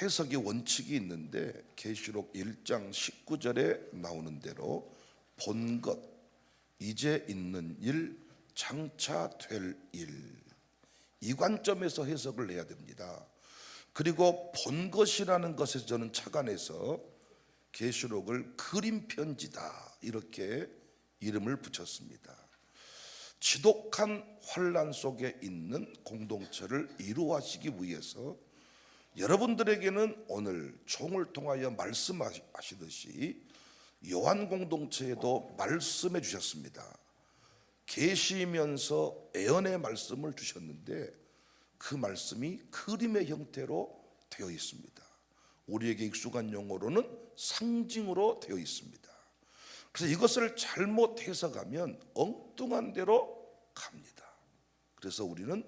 해석의 원칙이 있는데 계시록 1장 19절에 나오는 대로 본 것, 이제 있는 일, 장차 될 일, 이 관점에서 해석을 해야 됩니다. 그리고 본 것이라는 것에서 저는 착안해서 계시록을 그림 편지다 이렇게 이름을 붙였습니다. 지독한 환난 속에 있는 공동체를 이루어하시기 위해서 여러분들에게는 오늘 종을 통하여 말씀하시듯이 요한 공동체에도 말씀해 주셨습니다. 계시면서 애언의 말씀을 주셨는데 그 말씀이 그림의 형태로 되어 있습니다. 우리에게 익숙한 용어로는 상징으로 되어 있습니다. 그래서 이것을 잘못 해석하면 엉뚱한 대로 갑니다. 그래서 우리는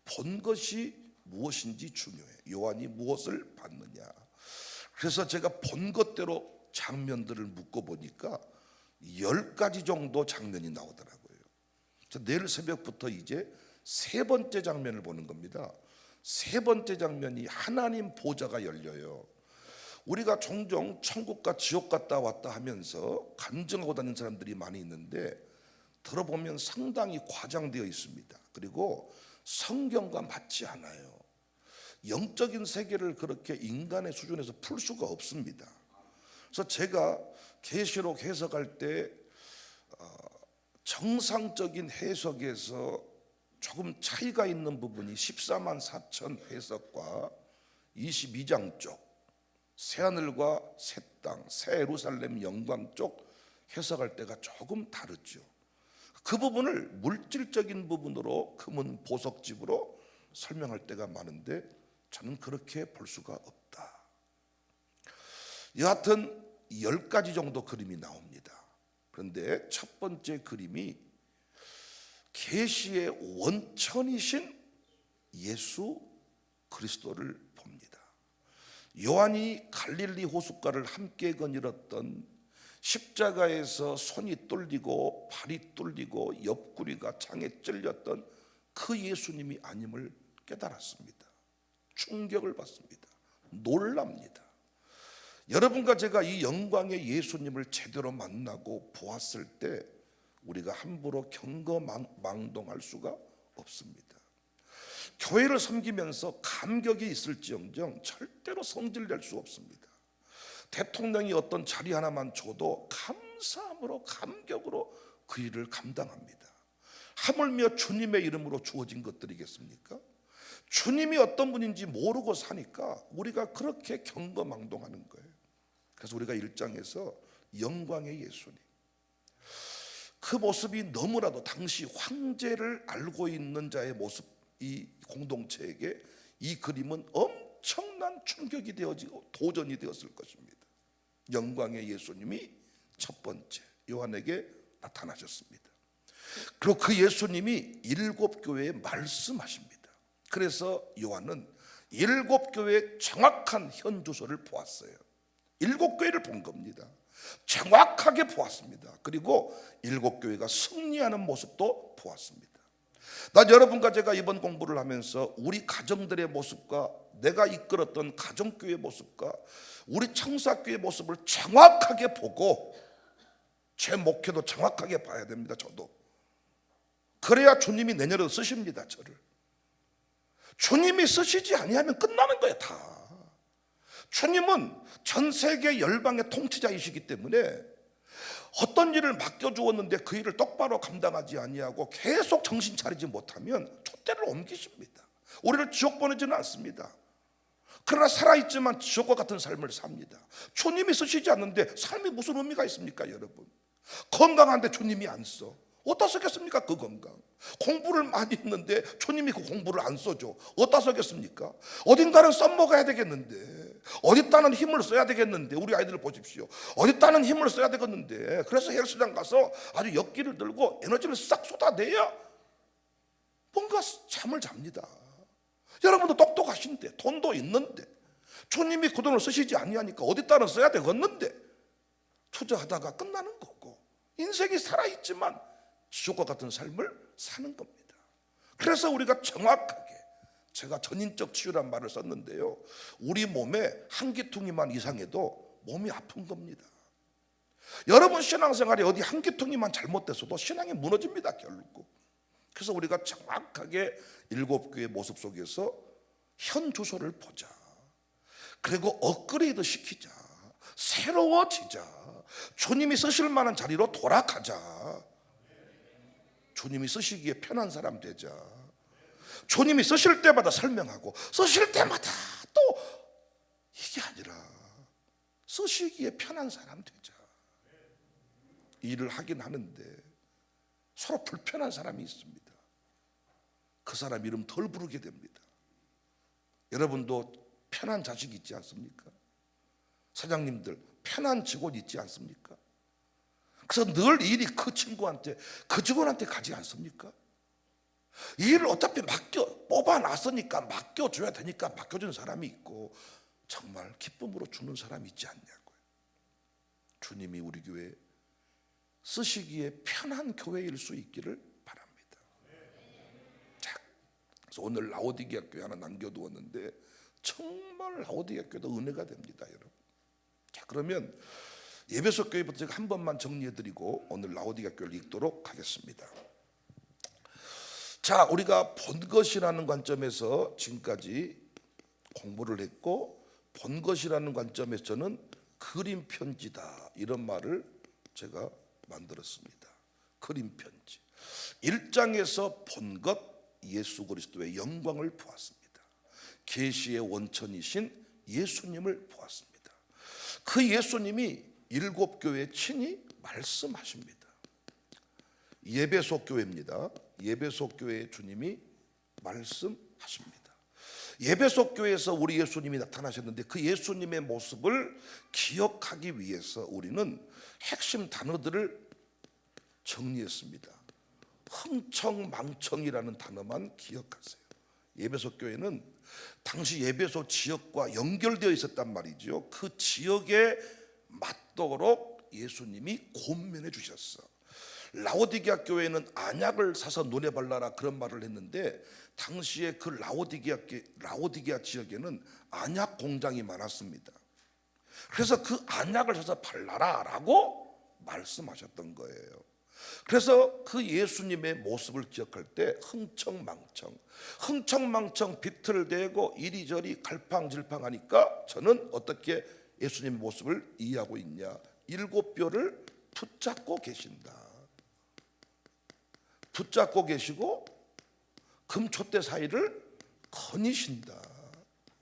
본 것이 무엇인지 중요해. 요한이 무엇을 봤느냐. 그래서 제가 본 것대로 장면들을 묶어보니까 10가지 정도 장면이 나오더라고요. 내일 새벽부터 이제 세 번째 장면을 보는 겁니다. 세 번째 장면이 하나님 보좌가 열려요. 우리가 종종 천국과 지옥 갔다 왔다 하면서 간증하고 다니는 사람들이 많이 있는데 들어보면 상당히 과장되어 있습니다. 그리고 성경과 맞지 않아요. 영적인 세계를 그렇게 인간의 수준에서 풀 수가 없습니다. 그래서 제가 계시록 해석할 때 정상적인 해석에서 조금 차이가 있는 부분이 14만 4천 해석과 22장 쪽 새하늘과 새 땅, 새 예루살렘 영광 쪽 해석할 때가 조금 다르죠. 그 부분을 물질적인 부분으로 금은 보석집으로 설명할 때가 많은데 저는 그렇게 볼 수가 없다. 여하튼 10가지 정도 그림이 나옵니다. 그런데 첫 번째 그림이 계시의 원천이신 예수 그리스도를 봅니다. 요한이 갈릴리 호숫가를 함께 거닐었던 십자가에서 손이 뚫리고 발이 뚫리고 옆구리가 창에 찔렸던 그 예수님이 아님을 깨달았습니다. 충격을 받습니다. 놀랍니다. 여러분과 제가 이 영광의 예수님을 제대로 만나고 보았을 때 우리가 함부로 경거망동할 수가 없습니다. 교회를 섬기면서 감격이 있을지언정 절대로 성질낼 수 없습니다. 대통령이 어떤 자리 하나만 줘도 감사함으로 감격으로 그 일을 감당합니다. 하물며 주님의 이름으로 주어진 것들이겠습니까? 주님이 어떤 분인지 모르고 사니까 우리가 그렇게 경거망동하는 거예요. 그래서 우리가 1장에서 영광의 예수님, 그 모습이 너무나도 당시 황제를 알고 있는 자의 모습, 이 공동체에게 이 그림은 엄청난 충격이 되어지고 도전이 되었을 것입니다. 영광의 예수님이 첫 번째 요한에게 나타나셨습니다. 그리고 그 예수님이 7교회에 말씀하십니다. 그래서 요한은 7교회의 정확한 현주소를 보았어요. 7교회를 본 겁니다. 정확하게 보았습니다. 그리고 7교회가 승리하는 모습도 보았습니다. 난 여러분과 제가 이번 공부를 하면서 우리 가정들의 모습과 내가 이끌었던 가정교회의 모습과 우리 청사교회의 모습을 정확하게 보고 제 목회도 정확하게 봐야 됩니다. 저도. 그래야 주님이 내년에도 쓰십니다. 저를. 주님이 쓰시지 아니하면 끝나는 거예요. 다. 주님은 전 세계 열방의 통치자이시기 때문에 어떤 일을 맡겨주었는데 그 일을 똑바로 감당하지 아니하고 계속 정신 차리지 못하면 촛대를 옮기십니다. 우리를 지옥 보내지는 않습니다. 그러나 살아있지만 지옥과 같은 삶을 삽니다. 주님이 쓰시지 않는데 삶이 무슨 의미가 있습니까, 여러분? 건강한데 주님이 안 써. 어디다 쓰겠습니까, 그 건강? 공부를 많이 했는데 주님이 그 공부를 안 써줘. 어디다 쓰겠습니까? 어딘가는 써먹어야 되겠는데, 어디다는 힘을 써야 되겠는데, 우리 아이들을 보십시오. 어디다는 힘을 써야 되겠는데, 그래서 헬스장 가서 아주 역기를 들고 에너지를 싹 쏟아내야 뭔가 잠을 잡니다. 여러분도 똑똑하신데, 돈도 있는데, 주님이 그 돈을 쓰시지 아니하니까 어디다는 써야 되겠는데 투자하다가 끝나는 거고, 인생이 살아있지만 지옥과 같은 삶을 사는 겁니다. 그래서 우리가 정확하게 제가 전인적 치유란 말을 썼는데요, 우리 몸에 한 귀퉁이만 이상해도 몸이 아픈 겁니다. 여러분 신앙생활에 어디 한 귀퉁이만 잘못됐어도 신앙이 무너집니다, 결국. 그래서 우리가 정확하게 7교회 모습 속에서 현 주소를 보자. 그리고 업그레이드 시키자. 새로워지자. 주님이 쓰실 만한 자리로 돌아가자. 주님이 쓰시기에 편한 사람 되자. 주님이 쓰실 때마다 설명하고 쓰실 때마다 또 이게 아니라 쓰시기에 편한 사람 되자. 일을 하긴 하는데 서로 불편한 사람이 있습니다. 그 사람 이름 덜 부르게 됩니다. 여러분도 편한 자식 있지 않습니까? 사장님들 편한 직원 있지 않습니까? 그래서 늘 일이 그 친구한테, 그 직원한테 가지 않습니까? 일을 어차피 뽑아놨으니까 맡겨줘야 되니까 맡겨준 사람이 있고, 정말 기쁨으로 주는 사람이 있지 않냐고요. 주님이 우리 교회 쓰시기에 편한 교회일 수 있기를 바랍니다. 자, 그래서 오늘 라오디게아 교회 하나 남겨두었는데 정말 라오디게아 교회도 은혜가 됩니다, 여러분. 자, 그러면 에베소 교회부터 제가 한 번만 정리해드리고 오늘 라오디게아 교회를 읽도록 하겠습니다. 자, 우리가 본 것이라는 관점에서 지금까지 공부를 했고, 본 것이라는 관점에서는 그림 편지다 이런 말을 제가 만들었습니다. 그림 편지. 1장에서 본 것, 예수 그리스도의 영광을 보았습니다. 계시의 원천이신 예수님을 보았습니다. 그 예수님이 7교회에 친히 말씀하십니다. 예배소 교회입니다. 예배소 교회의 주님이 말씀하십니다. 예배소 교회에서 우리 예수님이 나타나셨는데 그 예수님의 모습을 기억하기 위해서 우리는 핵심 단어들을 정리했습니다. 흥청망청이라는 단어만 기억하세요. 예배소 교회는 당시 예배소 지역과 연결되어 있었단 말이죠. 그 지역에 맞도록 예수님이 권면해 주셨어. 라오디게아 교회는 안약을 사서 눈에 발라라 그런 말을 했는데, 당시에 그 라오디게아 지역에는 안약 공장이 많았습니다. 그래서 그 안약을 사서 발라라 라고 말씀하셨던 거예요. 그래서 그 예수님의 모습을 기억할 때 흥청망청 비틀대고 이리저리 갈팡질팡하니까 저는 어떻게 예수님의 모습을 이해하고 있냐, 7뼈를 붙잡고 계신다. 붙잡고 계시고 금촛대 사이를 거니신다.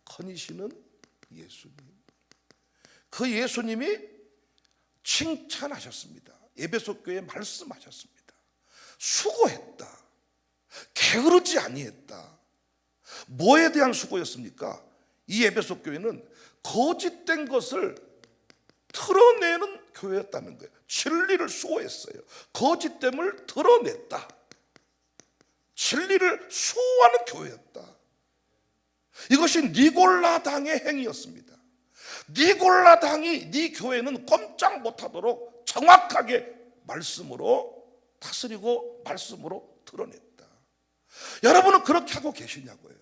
거니시는 예수님. 그 예수님이 칭찬하셨습니다. 에베소 교회에 말씀하셨습니다. 수고했다. 게으르지 아니했다. 뭐에 대한 수고였습니까? 이 에베소 교회는 거짓된 것을 드러내는 교회였다는 거예요. 진리를 수호했어요. 거짓됨을 드러냈다. 진리를 수호하는 교회였다. 이것이 니골라당의 행위였습니다. 니골라당이 네 교회는 꼼짝 못하도록 정확하게 말씀으로 다스리고 말씀으로 드러냈다. 여러분은 그렇게 하고 계시냐고요.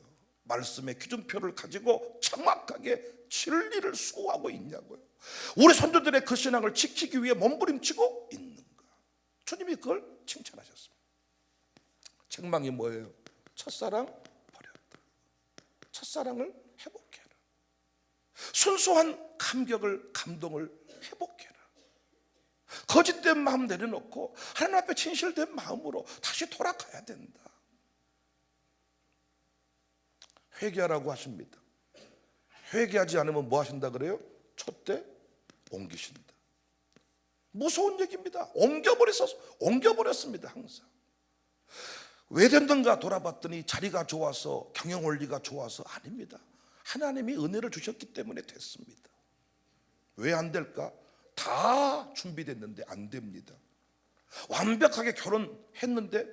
말씀의 기준표를 가지고 정확하게 진리를 수호하고 있냐고요. 우리 선조들의 그 신앙을 지키기 위해 몸부림치고 있는가. 주님이 그걸 칭찬하셨습니다. 책망이 뭐예요? 첫사랑 버렸다. 첫사랑을 회복해라. 순수한 감동을 회복해라. 거짓된 마음 내려놓고 하나님 앞에 진실된 마음으로 다시 돌아가야 된다. 회개하라고 하십니다. 회개하지 않으면 뭐 하신다 그래요? 촛대 옮기신다. 무서운 얘기입니다. 옮겨버렸습니다. 항상. 왜 됐는가 돌아봤더니 자리가 좋아서, 경영 원리가 좋아서 아닙니다. 하나님이 은혜를 주셨기 때문에 됐습니다. 왜 안 될까? 다 준비됐는데 안 됩니다. 완벽하게 결혼했는데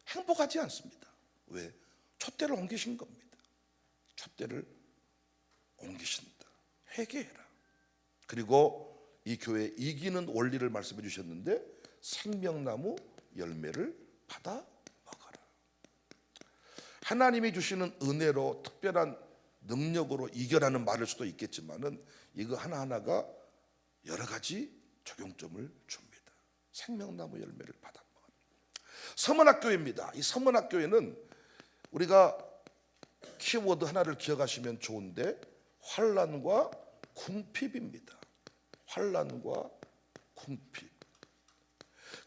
행복하지 않습니다. 왜? 촛대를 옮기신 겁니다. 촛대를 옮기신다. 회개해라. 그리고 이 교회 이기는 원리를 말씀해 주셨는데, 생명나무 열매를 받아 먹어라. 하나님이 주시는 은혜로 특별한 능력으로 이겨라는 말일 수도 있겠지만은 이거 하나하나가 여러 가지 적용점을 줍니다. 생명나무 열매를 받아 먹는 서문학교입니다. 이 서문학교에는 우리가 키워드 하나를 기억하시면 좋은데 환난과 궁핍입니다. 환난과 궁핍.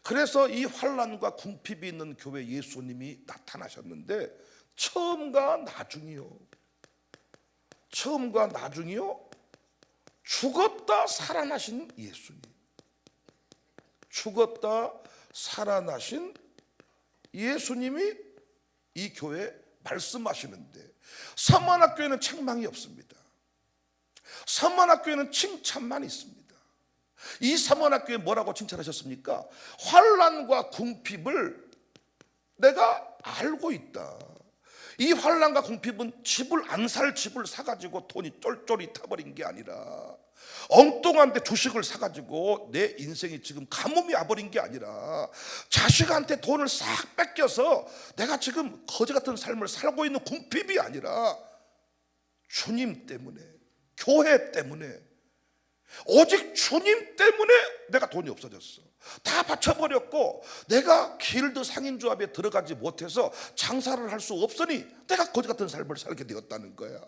그래서 이 환난과 궁핍이 있는 교회 예수님이 나타나셨는데 처음과 나중이요 죽었다 살아나신 예수님, 죽었다 살아나신 예수님이 이 교회에 말씀하시는데 서문학교에는 책망이 없습니다. 서문학교에는 칭찬만 있습니다. 이 서문학교에 뭐라고 칭찬하셨습니까? 환난과 궁핍을 내가 알고 있다. 이 환난과 궁핍은 집을 안 살 집을 사가지고 돈이 쫄쫄이 타버린 게 아니라 엉뚱한 데 주식을 사가지고 내 인생이 지금 가뭄이 와버린 게 아니라 자식한테 돈을 싹 뺏겨서 내가 지금 거지 같은 삶을 살고 있는 궁핍이 아니라 주님 때문에, 교회 때문에, 오직 주님 때문에 내가 돈이 없어졌어. 다 바쳐버렸고 내가 길드 상인조합에 들어가지 못해서 장사를 할 수 없으니 내가 거지 같은 삶을 살게 되었다는 거야.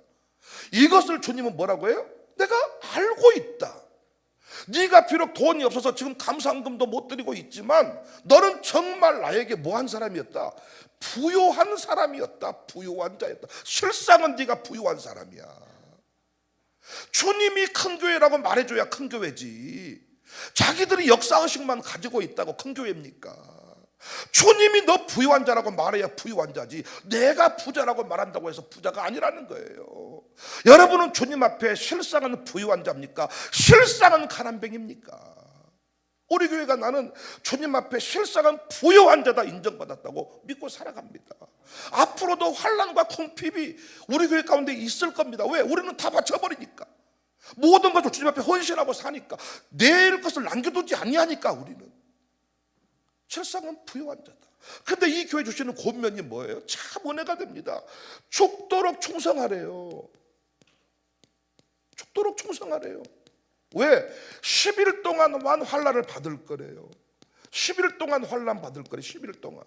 이것을 주님은 뭐라고 해요? 내가 알고 있다. 네가 비록 돈이 없어서 지금 감사헌금도 못 드리고 있지만 너는 정말 나에게 뭐한 사람이었다? 부요한 사람이었다. 부요한 자였다. 실상은 네가 부요한 사람이야. 주님이 큰 교회라고 말해줘야 큰 교회지. 자기들이 역사의식만 가지고 있다고 큰 교회입니까? 주님이 너 부유한 자라고 말해야 부유한 자지 내가 부자라고 말한다고 해서 부자가 아니라는 거예요. 여러분은 주님 앞에 실상은 부유한 자입니까? 실상은 가난뱅입니까? 우리 교회가 나는 주님 앞에 실상은 부유한 자다 인정받았다고 믿고 살아갑니다. 앞으로도 환난과 궁핍이 우리 교회 가운데 있을 겁니다. 왜? 우리는 다 바쳐버리니까. 모든 것을 주님 앞에 헌신하고 사니까. 내일 것을 남겨두지 아니하니까. 우리는 실상은 부유한 자다. 근데 이 교회 주시는 권면이 뭐예요? 참 은혜가 됩니다. 죽도록 충성하래요. 죽도록 충성하래요. 왜? 10일 동안만 환난을 받을 거래요. 10일 동안 환난 받을 거래. 10일 동안.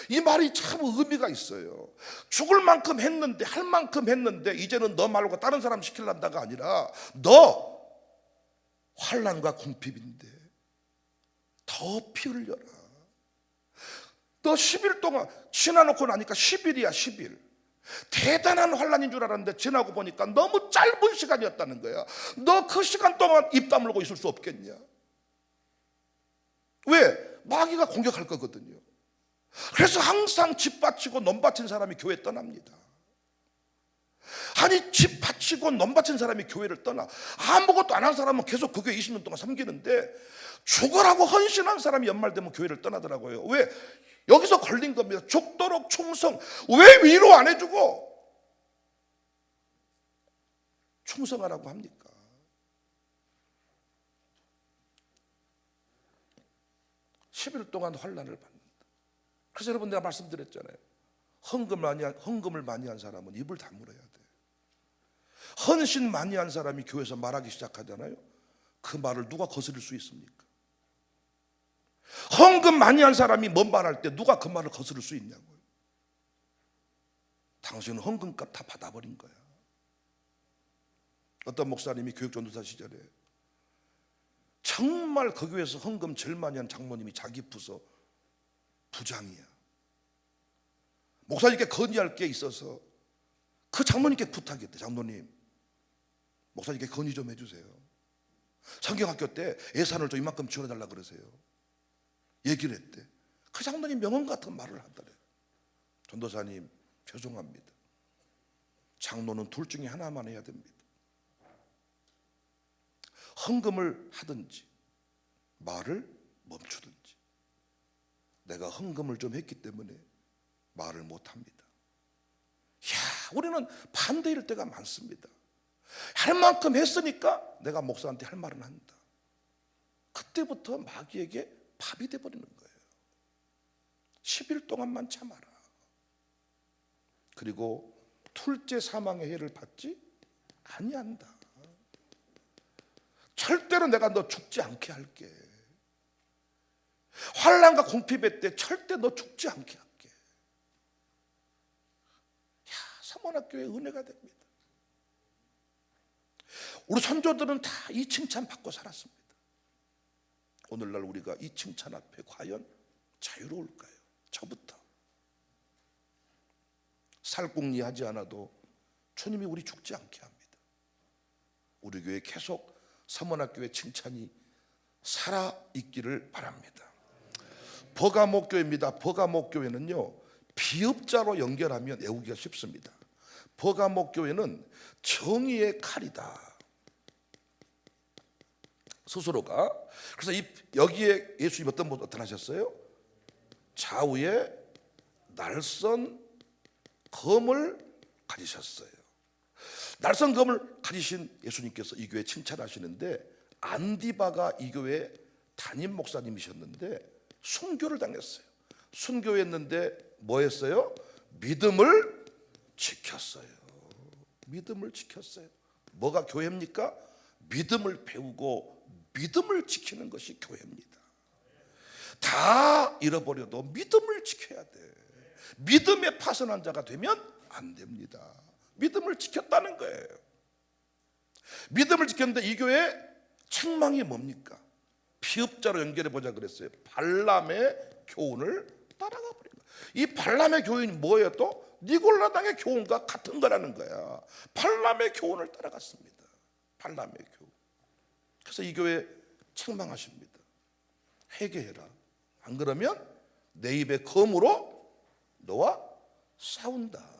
이 말이 참 의미가 있어요. 죽을 만큼 했는데, 할 만큼 했는데 이제는 너 말고 다른 사람 시키려다가 아니라 너 환난과 궁핍인데 더 피 흘려라. 너 10일 동안 지나놓고 나니까 10일이야 10일. 대단한 환난인 줄 알았는데 지나고 보니까 너무 짧은 시간이었다는 거야. 너 그 시간 동안 입 다물고 있을 수 없겠냐? 왜? 마귀가 공격할 거거든요. 그래서 항상 집 바치고 논 바친 사람이 교회 떠납니다. 아니 집 바치고 논 바친 사람이 교회를 떠나. 아무것도 안 한 사람은 계속 그 교회 20년 동안 섬기는데 죽으라고 헌신한 사람이 연말되면 교회를 떠나더라고요. 왜? 여기서 걸린 겁니다. 죽도록 충성. 왜 위로 안 해주고 충성하라고 합니까? (10일) 동안 환난을 받는다. 그래서 여러분 내가 말씀드렸잖아요. 헌금을 많이 한 사람은 입을 다물어야 돼. 헌신 많이 한 사람이 교회에서 말하기 시작하잖아요. 그 말을 누가 거스릴 수 있습니까? 헌금 많이 한 사람이 뭔 말할 때 누가 그 말을 거스를 수 있냐고요. 당신은 헌금값 다 받아버린 거야. 어떤 목사님이 교육전도사 시절에 정말 그 교회에서 헌금 제일 많이 한 장모님이 자기 부서 부장이야. 목사님께 건의할 게 있어서 그 장모님께 부탁했대. 장모님, 목사님께 건의 좀 해주세요. 성경학교 때 예산을 좀 이만큼 지원해달라 그러세요. 얘기를 했대. 그 장모님 명언 같은 말을 하더래. 전도사님 죄송합니다. 장로는 둘 중에 하나만 해야 됩니다. 헌금을 하든지 말을 멈추든지. 내가 헌금을 좀 했기 때문에 말을 못합니다. 우리는 반대일 때가 많습니다. 할 만큼 했으니까 내가 목사한테 할 말은 한다. 그때부터 마귀에게 밥이 돼버리는 거예요. 10일 동안만 참아라. 그리고 둘째 사망의 해를 받지 아니한다. 절대로 내가 너 죽지 않게 할게. 환난과 궁핍의 때 절대 너 죽지 않게 할게. 야, 서문학교의 은혜가 됩니다. 우리 선조들은 다 이 칭찬 받고 살았습니다. 오늘날 우리가 이 칭찬 앞에 과연 자유로울까요? 저부터 살궁리하지 않아도 주님이 우리 죽지 않게 합니다. 우리 교회 계속 서문학교의 칭찬이 살아있기를 바랍니다. 버가목교회입니다. 버가목교회는요, 비읍자로 연결하면 외우기가 쉽습니다. 버가목교회는 정의의 칼이다. 스스로가. 그래서 여기에 예수님 어떤 하셨어요? 좌우에 날선 검을 가지셨어요. 날선 검을 가지신 예수님께서 이 교회 칭찬하시는데, 안디바가 이 교회 담임 목사님이셨는데 순교를 당했어요. 순교했는데 뭐 했어요? 믿음을 지켰어요. 믿음을 지켰어요. 뭐가 교회입니까? 믿음을 배우고 믿음을 지키는 것이 교회입니다. 다 잃어버려도 믿음을 지켜야 돼. 믿음에 파선한 자가 되면 안 됩니다. 믿음을 지켰다는 거예요. 믿음을 지켰는데 이 교회 책망이 뭡니까? 피업자로 연결해 보자 그랬어요. 발람의 교훈을 따라가 버린 거예요. 이 발람의 교훈이 뭐예요? 또 니골라당의 교훈과 같은 거라는 거야. 발람의 교훈을 따라갔습니다. 발람의 교훈. 그래서 이 교회 책망하십니다. 회개해라. 안 그러면 내 입에 검으로 너와 싸운다.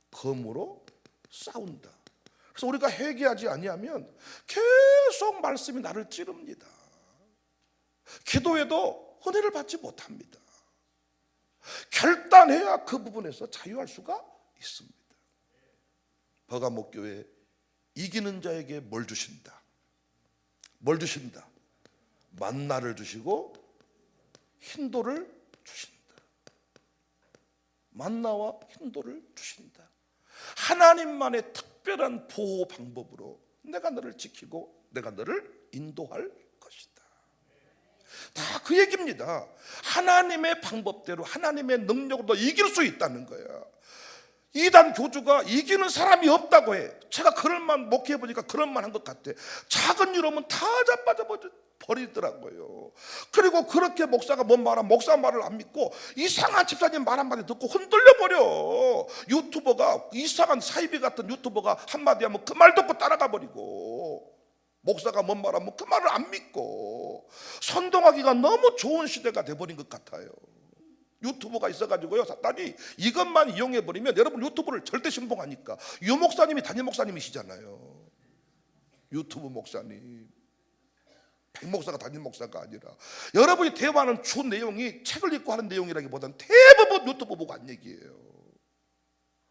검으로 싸운다. 그래서 우리가 회개하지 아니하면 계속 말씀이 나를 찌릅니다. 기도해도 은혜를 받지 못합니다. 결단해야 그 부분에서 자유할 수가 있습니다. 버가목교회 이기는 자에게 뭘 주신다? 뭘 주신다? 만나를 주시고 흰돌을 주신다. 만나와 흰돌을 주신다. 하나님만의 특별한 보호 방법으로 내가 너를 지키고 내가 너를 인도할 것이다. 다 그 얘기입니다. 하나님의 방법대로 하나님의 능력으로 이길 수 있다는 거야. 이단 교주가 이기는 사람이 없다고 해. 제가 그럴만 목회해 보니까 그럴만 한 것 같아. 작은 일 오면 다 자빠져 버리더라고요. 그리고 그렇게 목사가 뭔 말하면 목사 말을 안 믿고 이상한 집사님 말 한마디 듣고 흔들려 버려. 유튜버가 이상한 사이비 같은 유튜버가 한마디 하면 그 말 듣고 따라가 버리고, 목사가 뭔 말하면 그 말을 안 믿고 선동하기가 너무 좋은 시대가 돼버린 것 같아요. 유튜브가 있어가지고요, 사단이 이것만 이용해버리면 여러분 유튜브를 절대 신봉하니까. 유 목사님이 담임 목사님이시잖아요. 유튜브 목사님. 백 목사가 담임 목사가 아니라. 여러분이 대화하는 주 내용이 책을 읽고 하는 내용이라기보다는 대부분 유튜브 보고 한 얘기예요.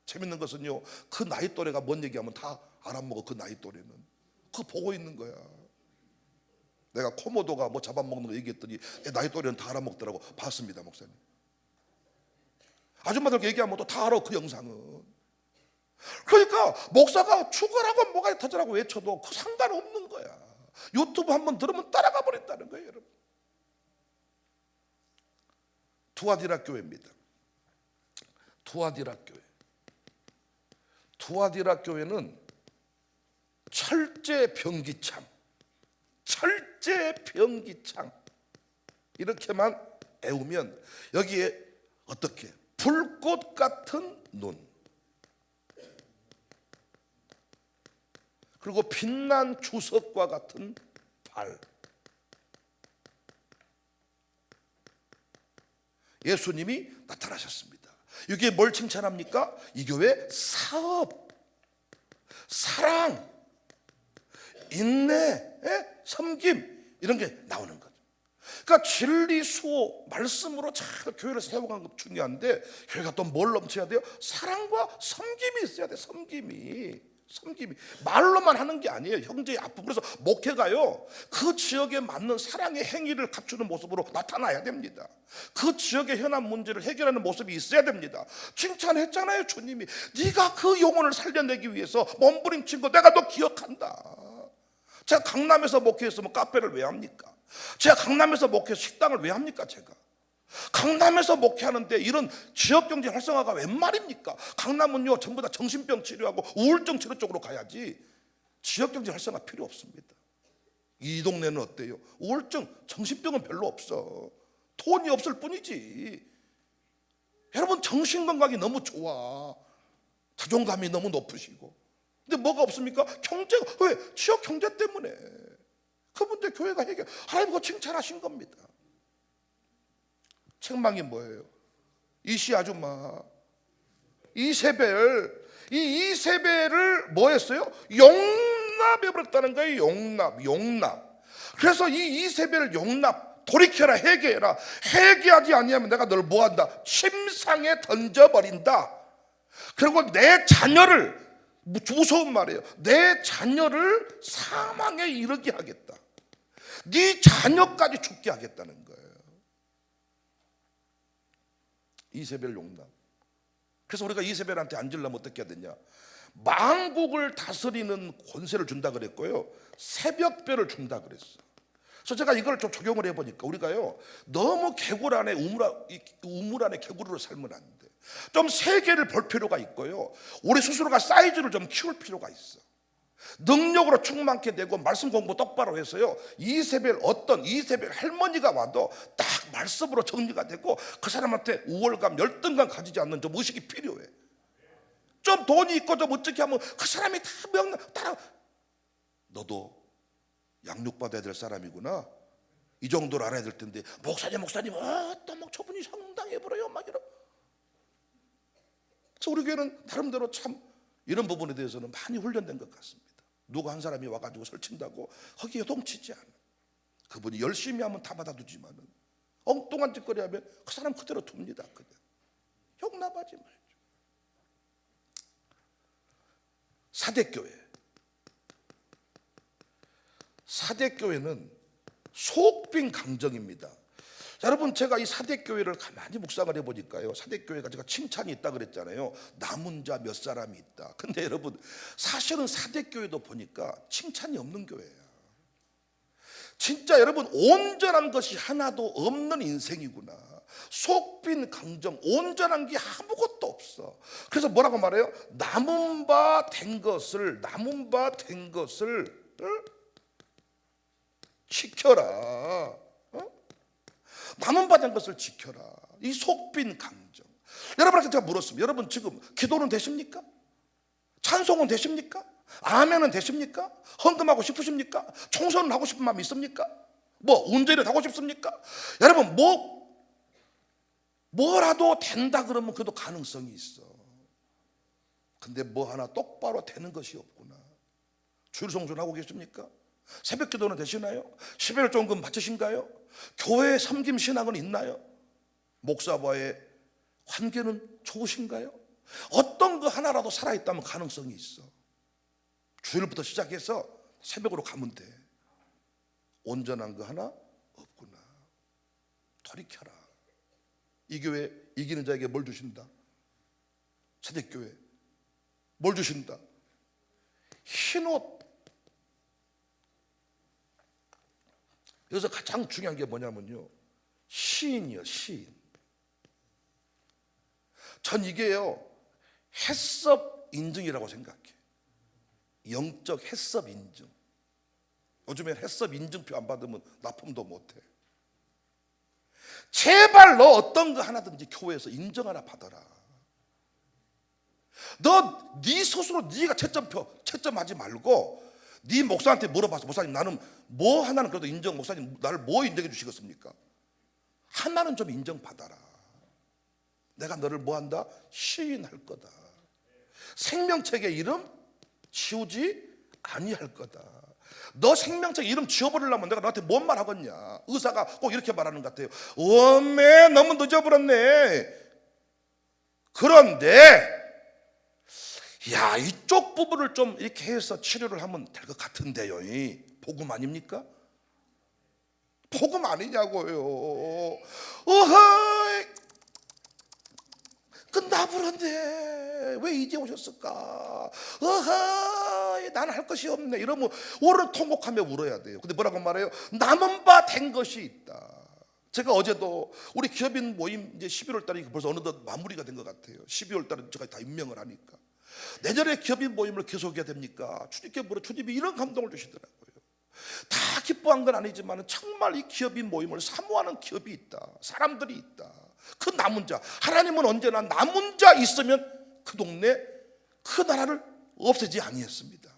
재밌는 것은요, 그 나이 또래가 뭔 얘기하면 다 알아먹어. 그 나이 또래는 그거 보고 있는 거야. 내가 코모도가 뭐 잡아먹는 거 얘기했더니 나이 또래는 다 알아먹더라고. 봤습니다, 목사님. 아줌마들 얘기하면 또 다 알아, 그 영상은. 그러니까 목사가 죽으라고 뭐가 터져라고 외쳐도 그 상관없는 거야. 유튜브 한번 들으면 따라가 버린다는 거예요, 여러분. 투아디라 교회입니다. 투아디라 교회. 투아디라 교회는 철제 변기창, 철제 변기창 이렇게만 애우면 여기에 어떻게 불꽃 같은 눈, 그리고 빛난 주석과 같은 발. 예수님이 나타나셨습니다. 이게 뭘 칭찬합니까? 이 교회 사업, 사랑, 인내, 섬김 이런 게 나오는 거죠. 그러니까 진리, 수호, 말씀으로 잘 교회를 세워가는 것 중요한데, 교회가 또 뭘 넘쳐야 돼요? 사랑과 섬김이 있어야 돼. 섬김이. 섬김이 말로만 하는 게 아니에요. 형제의 아픔. 그래서 목회가요, 그 지역에 맞는 사랑의 행위를 갖추는 모습으로 나타나야 됩니다. 그 지역의 현안 문제를 해결하는 모습이 있어야 됩니다. 칭찬했잖아요. 주님이 네가 그 영혼을 살려내기 위해서 몸부림친 거 내가 너 기억한다. 제가 강남에서 목회했으면 카페를 왜 합니까? 제가 강남에서 목회해서 식당을 왜 합니까? 제가 강남에서 목회하는데 이런 지역경제 활성화가 웬 말입니까? 강남은요 전부 다 정신병 치료하고 우울증 치료 쪽으로 가야지 지역경제 활성화 필요 없습니다. 이 동네는 어때요? 우울증, 정신병은 별로 없어. 돈이 없을 뿐이지. 여러분 정신건강이 너무 좋아. 자존감이 너무 높으시고. 근데 뭐가 없습니까? 경제가. 왜? 지역 경제 때문에. 그 문제 교회가 해결. 하나님 그거 칭찬하신 겁니다. 책망이 뭐예요? 이시 아줌마 이세벨, 이 이세벨을 뭐 했어요? 용납해버렸다는 거예요. 용납. 그래서 이 이세벨 용납, 돌이켜라, 회개해라. 회개하지 아니하면 내가 널 뭐한다? 침상에 던져버린다. 그리고 내 자녀를, 무서운 말이에요, 내 자녀를 사망에 이르게 하겠다. 네 자녀까지 죽게 하겠다는 거예요. 이세벨 용납. 그래서 우리가 이세벨한테 앉으려면 어떻게 해야 되냐? 만국을 다스리는 권세를 준다 그랬고요, 새벽별을 준다 그랬어. 그래서 제가 이걸 좀 적용을 해보니까 우리가요 너무 개굴 안에 우물 안에 개구리로 살면 안 돼. 좀 세계를 볼 필요가 있고요, 우리 스스로가 사이즈를 좀 키울 필요가 있어. 능력으로 충만케 되고 말씀 공부 똑바로 해서요, 이세벨 할머니가 와도 딱 말씀으로 정리가 되고 그 사람한테 우월감, 열등감 가지지 않는 좀 의식이 필요해. 좀 돈이 있고 좀 어떻게 하면 그 사람이 다 너도 양육받아야 될 사람이구나, 이 정도를 알아야 될 텐데 목사님 또 막 저분이 상당해버려요 막 이러. 그래서 우리 교회는 나름대로 참 이런 부분에 대해서는 많이 훈련된 것 같습니다. 누구 한 사람이 와가지고 설친다고 거기에 동치지 않아. 그분이 열심히 하면 다 받아두지만은 엉뚱한 짓거리 하면 그 사람 그대로 둡니다. 그냥 용납하지 말죠. 사대교회는 속빈 강정입니다. 자, 여러분 제가 이 사대교회를 가만히 묵상을 해보니까요, 사대교회가 제가 칭찬이 있다 그랬잖아요. 남은 자 몇 사람이 있다. 근데 여러분 사실은 사대교회도 보니까 칭찬이 없는 교회야. 진짜 여러분 온전한 것이 하나도 없는 인생이구나. 속빈 강정, 온전한 게 아무것도 없어. 그래서 뭐라고 말해요? 남은 바 된 것을 지켜라. 남은 바 된 것을 지켜라. 이 속빈 강정. 여러분한테 제가 물었습니다. 여러분 지금 기도는 되십니까? 찬송은 되십니까? 아멘은 되십니까? 헌금하고 싶으십니까? 청소는 하고 싶은 마음이 있습니까? 운전을 하고 싶습니까? 여러분 뭐라도 된다 그러면 그래도 가능성이 있어. 근데 뭐 하나 똑바로 되는 것이 없구나. 주일 성전하고 계십니까? 새벽 기도는 되시나요? 11월 종금 바치신가요? 교회 섬김 신앙은 있나요? 목사와의 관계는 좋으신가요? 어떤 거 하나라도 살아있다면 가능성이 있어. 주일부터 시작해서 새벽으로 가면 돼. 온전한 거 하나 없구나. 돌이켜라. 이 교회 이기는 자에게 뭘 주신다? 새벽교회 뭘 주신다? 흰옷. 여기서 가장 중요한 게 뭐냐면요, 시인이요, 시인. 전 이게요 해썹 인증이라고 생각해. 영적 해썹 인증. 요즘에 해썹 인증표 안 받으면 납품도 못해. 제발 너 어떤 거 하나든지 교회에서 인정 하나 받아라. 너 네 스스로 네가 채점하지 말고 네 목사한테 물어봐서, 목사님 나는 뭐 하나는 그래도 인정, 목사님 나를 뭐 인정해 주시겠습니까? 하나는 좀 인정받아라. 내가 너를 뭐한다? 시인할 거다. 생명책의 이름 지우지 아니할 거다. 너 생명책 이름 지워버리려면 내가 너한테 뭔 말 하겠냐. 의사가 꼭 이렇게 말하는 것 같아요. 어메 너무 늦어버렸네. 그런데 야, 이쪽 부분을 좀 이렇게 해서 치료를 하면 될 것 같은데요. 복음 아닙니까? 복음 아니냐고요. 어허이, 끝나버렸네. 왜 이제 오셨을까? 어허이, 나는 할 것이 없네. 이러면 오늘 통곡하며 울어야 돼요. 근데 뭐라고 말해요? 남은 바 된 것이 있다. 제가 어제도 우리 기업인 모임 이제 11월 달이 벌써 어느덧 마무리가 된 것 같아요. 12월 달에 제가 다 임명을 하니까 내년에 기업인 모임을 계속해야 됩니까? 주님께 물어. 주님이 이런 감동을 주시더라고요. 다 기뻐한 건 아니지만 정말 이 기업인 모임을 사모하는 기업이 있다. 사람들이 있다. 그 남은 자, 하나님은 언제나 남은 자 있으면 그 동네, 그 나라를 없애지 아니했습니다.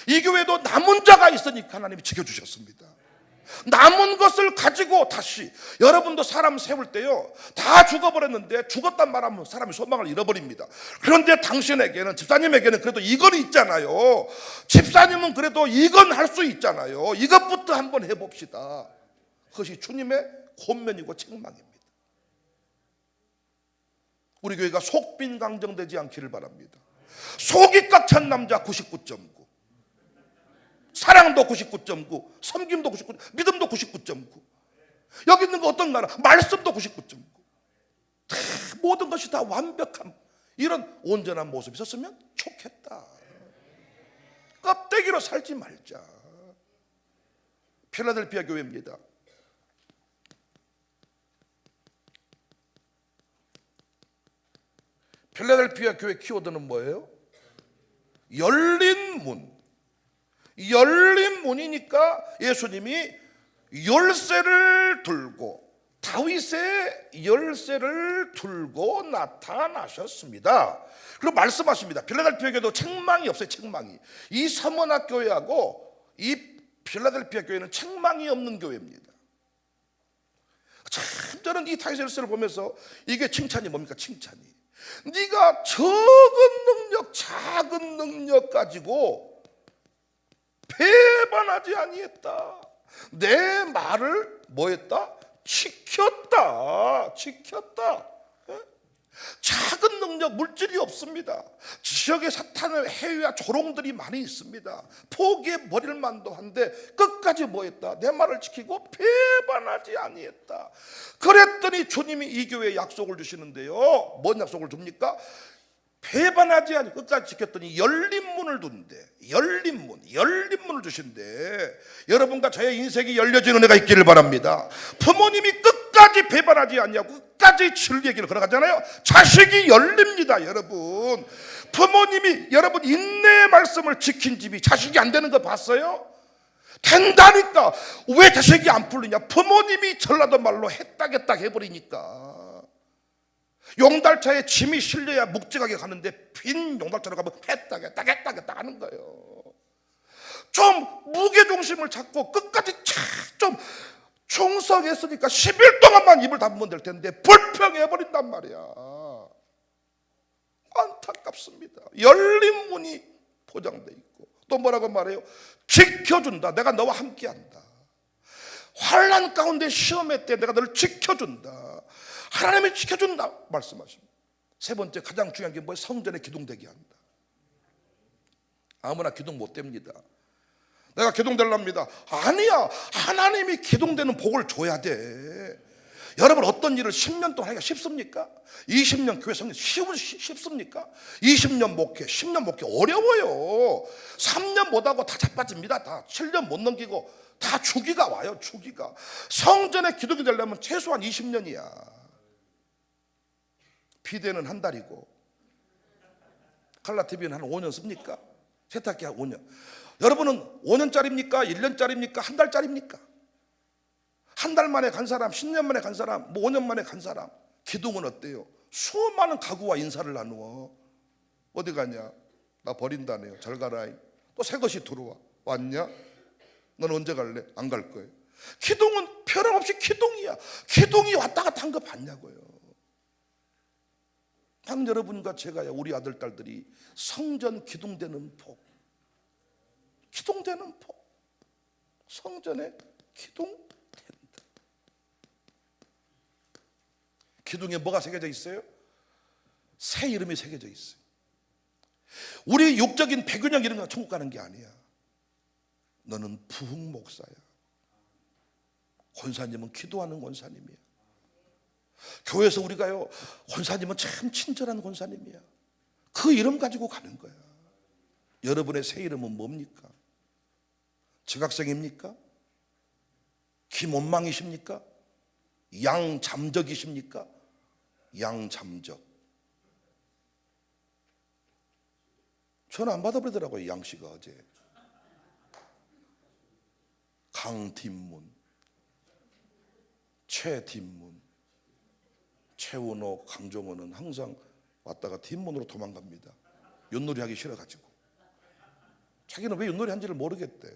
이 교회도 남은 자가 있으니까 하나님이 지켜주셨습니다. 남은 것을 가지고 다시, 여러분도 사람 세울 때요, 다 죽어버렸는데 죽었단 말하면 사람이 소망을 잃어버립니다. 그런데 당신에게는, 집사님에게는 그래도 이건 있잖아요. 집사님은 그래도 이건 할 수 있잖아요. 이것부터 한번 해봅시다. 그것이 주님의 권면이고 책망입니다. 우리 교회가 속빈 강정되지 않기를 바랍니다. 속이 꽉 찬 남자 99.9, 사랑도 99.9, 섬김도 99, 믿음도 99.9, 여기 있는 거 어떤 거나 말씀도 99.9, 모든 것이 다 완벽함, 이런 온전한 모습이 있었으면 좋겠다. 껍데기로 살지 말자. 필라델피아 교회입니다. 필라델피아 교회 키워드는 뭐예요? 열린 문. 열린 문이니까 예수님이 열쇠를 들고, 다윗의 열쇠를 들고 나타나셨습니다. 그리고 말씀하십니다. 필라델피아 교회도 책망이 없어요. 책망이. 이 서머나 교회하고 이 필라델피아 교회는 책망이 없는 교회입니다. 참 저는 이 다윗의 열쇠를 보면서 이게 칭찬이 뭡니까? 칭찬이, 네가 적은 능력, 작은 능력 가지고 배반하지 아니했다. 내 말을 뭐했다? 지켰다. 지켰다. 작은 능력, 물질이 없습니다. 지역에 사탄의 해외와 조롱들이 많이 있습니다. 포기해버릴 만도 한데 끝까지 뭐했다? 내 말을 지키고 배반하지 아니했다. 그랬더니 주님이 이 교회에 약속을 주시는데요, 뭔 약속을 줍니까? 배반하지 아니 끝까지 지켰더니 열린 문을 둔대. 열린 문, 열린 문을 주신대. 여러분과 저의 인생이 열려진 은혜가 있기를 바랍니다. 부모님이 끝까지 배반하지 않냐고 끝까지 진리의 길을 걸어가잖아요. 자식이 열립니다. 여러분, 부모님이 여러분 인내의 말씀을 지킨 집이 자식이 안 되는 거 봤어요? 된다니까. 왜 자식이 안 풀리냐? 부모님이 전라도 말로 해딱해딱 해버리니까. 용달차에 짐이 실려야 묵직하게 가는데 빈 용달차로 가면 해딱 하는 거예요. 좀 무게중심을 잡고 끝까지 좀 충성했으니까 10일 동안만 입을 닫으면 될 텐데 불평해버린단 말이야. 안타깝습니다. 열린 문이 포장돼 있고 또 뭐라고 말해요? 지켜준다. 내가 너와 함께한다. 환난 가운데 시험의 때 내가 너를 지켜준다. 하나님이 지켜준다 말씀하십니다. 세 번째, 가장 중요한 게 뭐예요? 성전에 기둥되게 한다. 아무나 기둥 못 됩니다. 내가 기둥되랍니다. 아니야. 하나님이 기둥되는 복을 줘야 돼. 여러분, 어떤 일을 10년 동안 하기가 쉽습니까? 20년 교회 성령 쉽습니까? 20년 목회, 10년 목회 어려워요. 3년 못하고 다 자빠집니다. 다 7년 못 넘기고 다 주기가 와요. 주기가. 성전에 기둥이 되려면 최소한 20년이야. 비대는 한 달이고 칼라TV는 한 5년 씁니까? 세탁기 한 5년. 여러분은 5년짜리입니까? 1년짜리입니까? 한 달짜리입니까? 한 달 만에 간 사람, 10년 만에 간 사람, 뭐 5년 만에 간 사람. 기둥은 어때요? 수많은 가구와 인사를 나누어. 어디 가냐? 나 버린다네요. 잘 가라. 또 새 것이 들어와. 왔냐? 넌 언제 갈래? 안 갈 거예요. 기둥은 변함없이 기둥이야. 기둥이 왔다 갔다 한 거 봤냐고요. 한 여러분과 제가요, 우리 아들 딸들이 성전 기둥되는 복, 기둥되는 복, 성전에 기둥된다. 기둥에 뭐가 새겨져 있어요? 새 이름이 새겨져 있어요. 우리 육적인 배균형 이런 거 천국 가는 게 아니야. 너는 부흥 목사야. 권사님은 기도하는 권사님이야. 교회에서 우리가요, 권사님은 참 친절한 권사님이야. 그 이름 가지고 가는 거야. 여러분의 새 이름은 뭡니까? 지각생입니까? 김원망이십니까? 양잠적이십니까? 양잠적. 전화 안 받아버리더라고요, 양씨가 어제. 강뒷문, 최뒷문, 최원호, 강정호는 항상 왔다가 뒷문으로 도망갑니다. 윷놀이 하기 싫어가지고. 자기는 왜 윷놀이 한지를 모르겠대.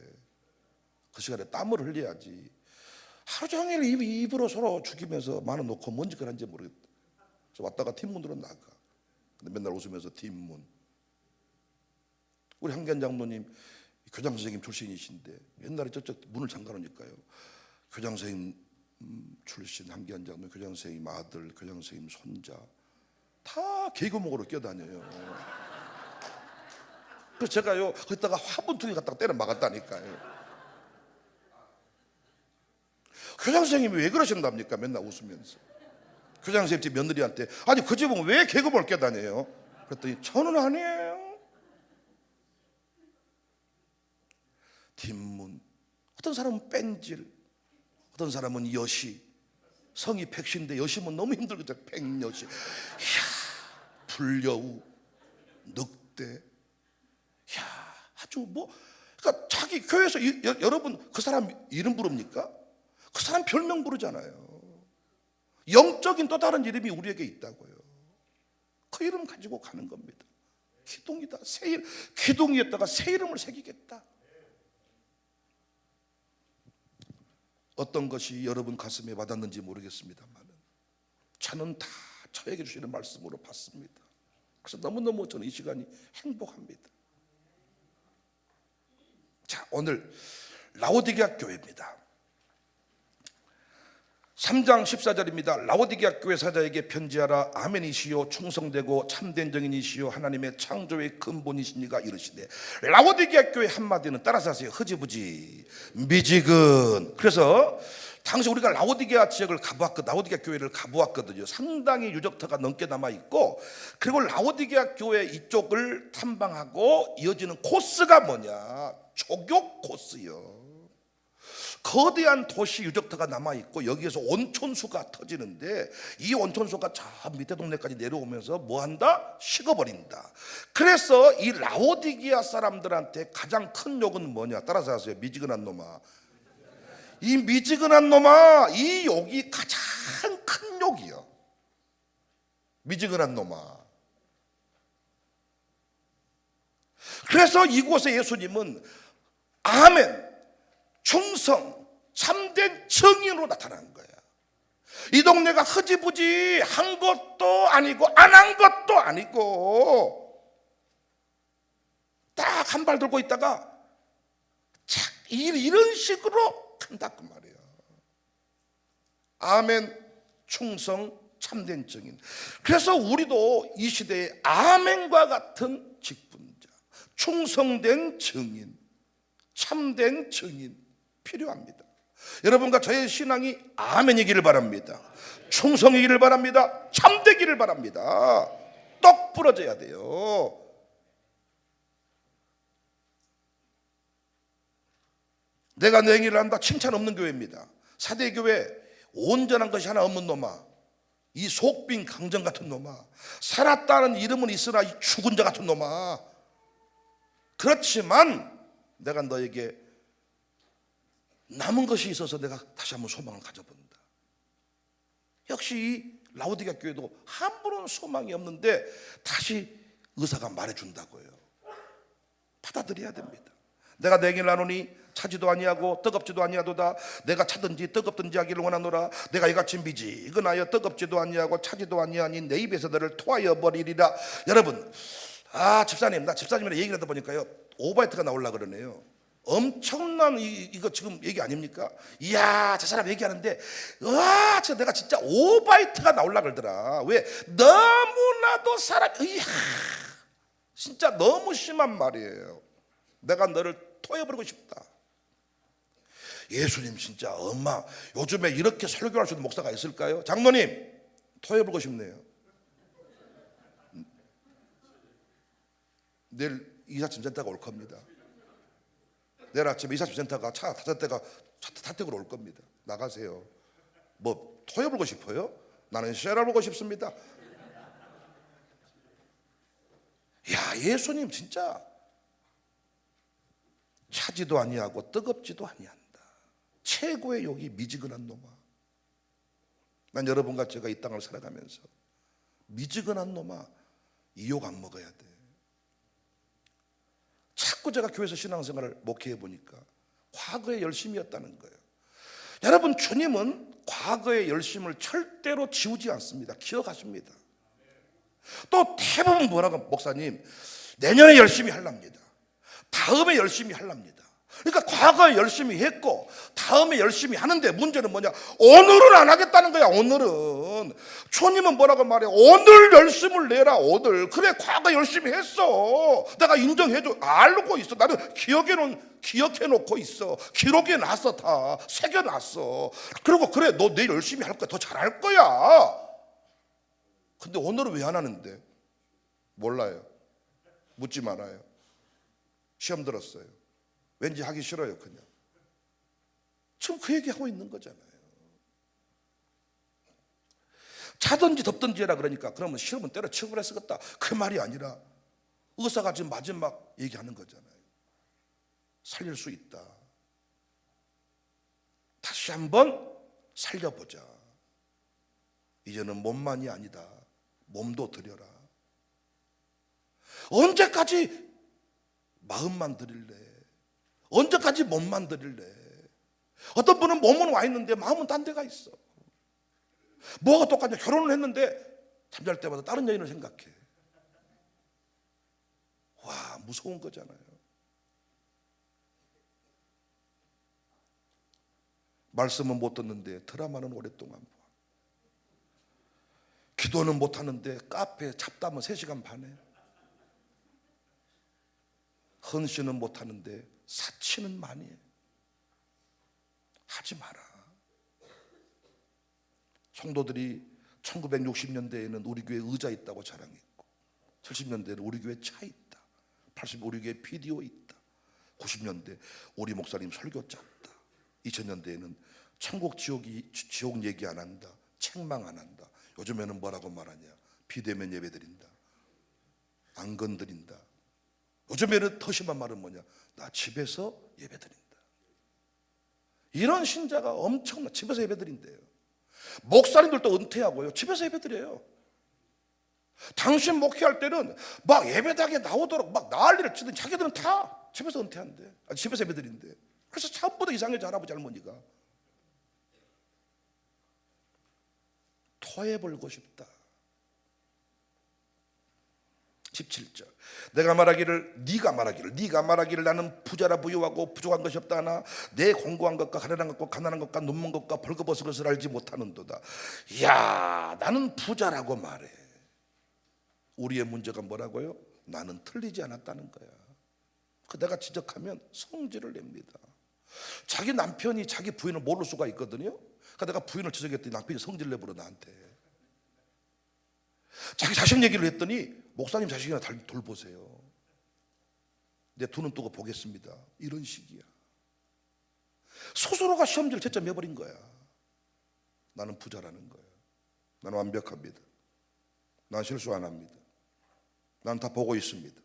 그 시간에 땀을 흘려야지. 하루 종일 입으로 서로 죽이면서 마는 놓고 뭔 짓을 한지 모르겠다. 그래서 왔다가 뒷문으로 나가. 근데 맨날 웃으면서 뒷문. 우리 한기한 장로님 교장 선생님 출신이신데 옛날에 저쪽 문을 잠가 놓으니까요, 교장 선생님 출신 한기한 장로, 교장 선생님 아들, 교장 선생님 손자 다 개구멍으로 끼어다녀요. 그래서 제가요 거기다가 화분 두 개 갖다가 때려 막았다니까요. 교장 선생님이 왜 그러신답니까? 맨날 웃으면서. 교장 선생님 집 며느리한테 아니 그 집은 왜 개구멍을 끼어다녀요? 그랬더니 저는 아니에요. 뒷문. 어떤 사람은 뺀질, 어떤 사람은 여시. 성이 백시인데 여시면 너무 힘들거든. 백여시. 이야, 불여우, 늑대. 이야, 아주 뭐, 그러니까 자기 교회에서 여러분 그 사람 이름 부릅니까? 그 사람 별명 부르잖아요. 영적인 또 다른 이름이 우리에게 있다고요. 그 이름 가지고 가는 겁니다. 기둥이다. 새 이름, 기둥이었다가 새 이름을 새기겠다. 어떤 것이 여러분 가슴에 와닿는지 모르겠습니다만 저는 다 저에게 주시는 말씀으로 받습니다. 그래서 너무너무 저는 이 시간이 행복합니다. 자, 오늘 라오디게아 교회입니다. 3장 14절입니다. 라오디게아 교회 사자에게 편지하라. 아멘이시요 충성되고 참된 정인이시요 하나님의 창조의 근본이시니가 이르시되. 라오디게아 교회 한마디는 따라서 하세요. 흐지부지 미지근. 그래서 당시 우리가 라오디게아 지역을 라오디게아 교회를 가보았거든요. 상당히 유적터가 넘게 남아있고, 그리고 라오디게아 교회 이쪽을 탐방하고 이어지는 코스가 뭐냐, 족욕 코스요. 거대한 도시 유적터가 남아있고 여기에서 온천수가 터지는데 이 온천수가 저 밑에 동네까지 내려오면서 뭐한다? 식어버린다. 그래서 이 라오디게아 사람들한테 가장 큰 욕은 뭐냐? 따라서 하세요. 미지근한 놈아. 이 미지근한 놈아, 이 욕이 가장 큰 욕이요. 미지근한 놈아. 그래서 이곳에 예수님은 아멘, 충성, 참된 정인으로 나타난 거야. 이 동네가 흐지부지 한 것도 아니고 안 한 것도 아니고 딱 한 발 들고 있다가 착 이런 식으로 간다 그 말이에요. 아멘, 충성, 참된 정인. 그래서 우리도 이 시대에 아멘과 같은 직분자, 충성된 정인, 참된 정인 필요합니다. 여러분과 저의 신앙이 아멘이기를 바랍니다. 충성이기를 바랍니다. 참되기를 바랍니다. 똑 부러져야 돼요. 내가 내 행위를 한다 칭찬 없는 교회입니다. 사대교회 온전한 것이 하나 없는 놈아, 이 속빈 강정 같은 놈아, 살았다는 이름은 있으나 이 죽은 자 같은 놈아. 그렇지만 내가 너에게 남은 것이 있어서 내가 다시 한번 소망을 가져본다. 역시 이 라오디게아 교회도 한 분은 소망이 없는데 다시 의사가 말해준다고요. 받아들여야 됩니다. 내가 내 행위를 나누니 차지도 아니하고 뜨겁지도 아니하도다. 내가 차든지 뜨겁든지 하기를 원하노라. 내가 이같이 미지근하여 뜨겁지도 아니하고 차지도 아니하니 내 입에서 너를 토하여 버리리라. 여러분, 집사님, 나 집사님이랑 얘기를 하다 보니까요 오바이트가 나오려고 그러네요. 엄청난 이거 지금 얘기 아닙니까? 이야, 저 사람 얘기하는데 와, 내가 진짜 오바이트가 나오려고 그러더라. 왜? 너무나도 이야, 진짜 너무 심한 말이에요. 내가 너를 토해버리고 싶다. 예수님 진짜 엄마 요즘에 이렇게 설교할 수 있는 목사가 있을까요? 장로님 토해버리고 싶네요. 내일 이사짐센터가 올 겁니다. 내일 아침에 이사짐센터가 차 타자대가 타택으로 올 겁니다. 나가세요. 뭐 토해버리고 싶어요? 나는 쉐라보고 싶습니다. 야, 예수님 진짜 차지도 아니하고 뜨겁지도 아니한다. 최고의 욕이 미지근한 놈아. 난 여러분과 제가 이 땅을 살아가면서 미지근한 놈아, 이 욕 안 먹어야 돼. 자꾸 제가 교회에서 신앙생활을 목회해 보니까 과거의 열심이었다는 거예요. 여러분, 주님은 과거의 열심을 절대로 지우지 않습니다. 기억하십니다. 또 대부분 뭐라고, 목사님 내년에 열심히 하랍니다. 다음에 열심히 하랍니다. 그러니까 과거에 열심히 했고 다음에 열심히 하는데 문제는 뭐냐? 오늘은 안 하겠다는 거야. 오늘은 주님은 뭐라고 말해? 오늘 열심을 내라. 오늘. 그래, 과거 열심히 했어. 내가 인정해줘. 알고 있어. 나는 기억해놓고 있어. 기록에 놨어. 다 새겨놨어. 그리고 그래, 너 내일 열심히 할 거야. 더 잘할 거야. 근데 오늘은 왜 안 하는데? 몰라요. 묻지 말아요. 시험 들었어요. 왠지 하기 싫어요. 그냥 지금 그 얘기하고 있는 거잖아요. 자든지 덥든지 해라 그러니까 그러면 시험은 때려치고 그래 쓰겠다, 그 말이 아니라 의사가 지금 마지막 얘기하는 거잖아요. 살릴 수 있다. 다시 한번 살려보자. 이제는 몸만이 아니다. 몸도 드려라. 언제까지 마음만 드릴래? 언제까지 몸만 드릴래? 어떤 분은 몸은 와 있는데 마음은 딴 데가 있어. 뭐가 똑같냐? 결혼을 했는데 잠잘 때마다 다른 여인을 생각해. 와, 무서운 거잖아요. 말씀은 못 듣는데 드라마는 오랫동안 봐. 기도는 못 하는데 카페 잡담은 3시간 반에. 헌신은 못 하는데 사치는 많이 해. 하지 마라. 성도들이 1960년대에는 우리 교회에 의자 있다고 자랑했고, 70년대에는 우리 교회에 차 있다, 80 우리 교회에 비디오 있다, 90년대 우리 목사님 설교 짧다, 2000년대에는 천국 지옥 얘기 안 한다, 책망 안 한다. 요즘에는 뭐라고 말하냐? 비대면 예배 드린다, 안 건드린다. 요즘에는 더 심한 말은 뭐냐? 나 집에서 예배 드린다. 이런 신자가 엄청나. 집에서 예배 드린대요. 목사님들도 은퇴하고요, 집에서 예배 드려요. 당신 목회할 때는 막 예배당에 나오도록 막 난리를 치더니 자기들은 다 집에서 은퇴한대. 집에서 예배 드린대. 그래서 전부 다 이상해져. 할아버지 할머니가 토해버리고 싶다. 17절 네가 말하기를 나는 부자라 부유하고 부족한 것이 없다 하나 내 공고한 것과 가련한 것과 가난한 것과 눈먼 것과 벌거벗은 것을 알지 못하는도다. 이야, 나는 부자라고 말해. 우리의 문제가 뭐라고요? 나는 틀리지 않았다는 거야. 그 내가 지적하면 성질을 냅니다. 자기 남편이 자기 부인을 모를 수가 있거든요. 그러니까 내가 부인을 지적했더니 남편이 성질 내버려 나한테. 자기 자식 얘기를 했더니 목사님 자식이나 돌보세요. 내 두 눈 뜨고 보겠습니다. 이런 식이야. 스스로가 시험지를 채점해버린 거야. 나는 부자라는 거야. 나는 완벽합니다. 난 실수 안 합니다. 난 다 보고 있습니다.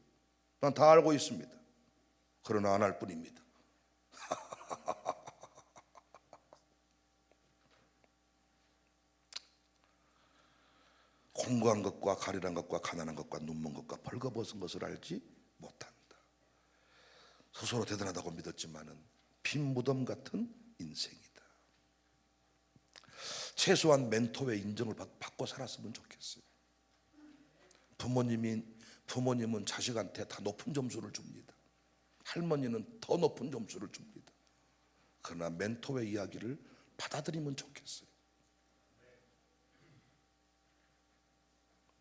난 다 알고 있습니다. 그러나 안 할 뿐입니다. 공고한 것과 가련한 것과 가난한 것과 눈먼 것과 벌거벗은 것을 알지 못한다. 스스로 대단하다고 믿었지만은 빈 무덤 같은 인생이다. 최소한 멘토의 인정을 받고 살았으면 좋겠어요. 부모님은 자식한테 다 높은 점수를 줍니다. 할머니는 더 높은 점수를 줍니다. 그러나 멘토의 이야기를 받아들이면 좋겠어요.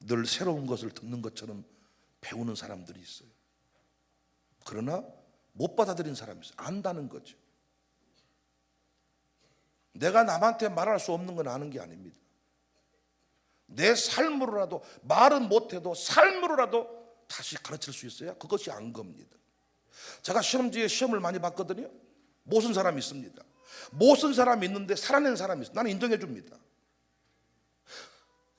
늘 새로운 것을 듣는 것처럼 배우는 사람들이 있어요. 그러나 못 받아들이는 사람이 있어요. 안다는 거죠. 내가 남한테 말할 수 없는 건 아는 게 아닙니다. 내 삶으로라도, 말은 못해도 삶으로라도 다시 가르칠 수 있어야 그것이 안 겁니다. 제가 시험지에 시험을 많이 봤거든요. 못 쓴 사람이 있습니다. 못 쓴 사람이 있는데 살아낸 사람이 있어요. 나는 인정해 줍니다.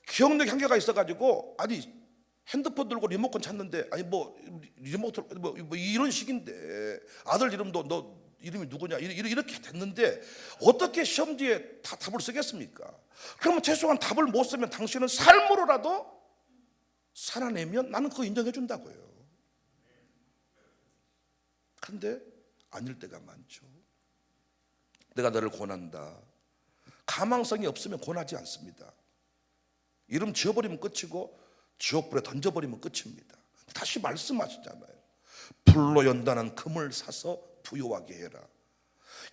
기억력 한계가 있어가지고, 아니 핸드폰 들고 리모컨 찾는데, 아니 뭐 리모컨 뭐 이런 식인데, 아들 이름도 너 이름이 누구냐 이렇게 됐는데 어떻게 시험지에 다 답을 쓰겠습니까? 그러면 최소한 답을 못 쓰면 당신은 삶으로라도 살아내면 나는 그거 인정해 준다고요. 그런데 아닐 때가 많죠. 내가 너를 권한다. 가망성이 없으면 권하지 않습니다. 이름 지어버리면 끝이고 지옥불에 던져버리면 끝입니다. 다시 말씀하시잖아요. 불로 연단한 금을 사서 부요하게 해라.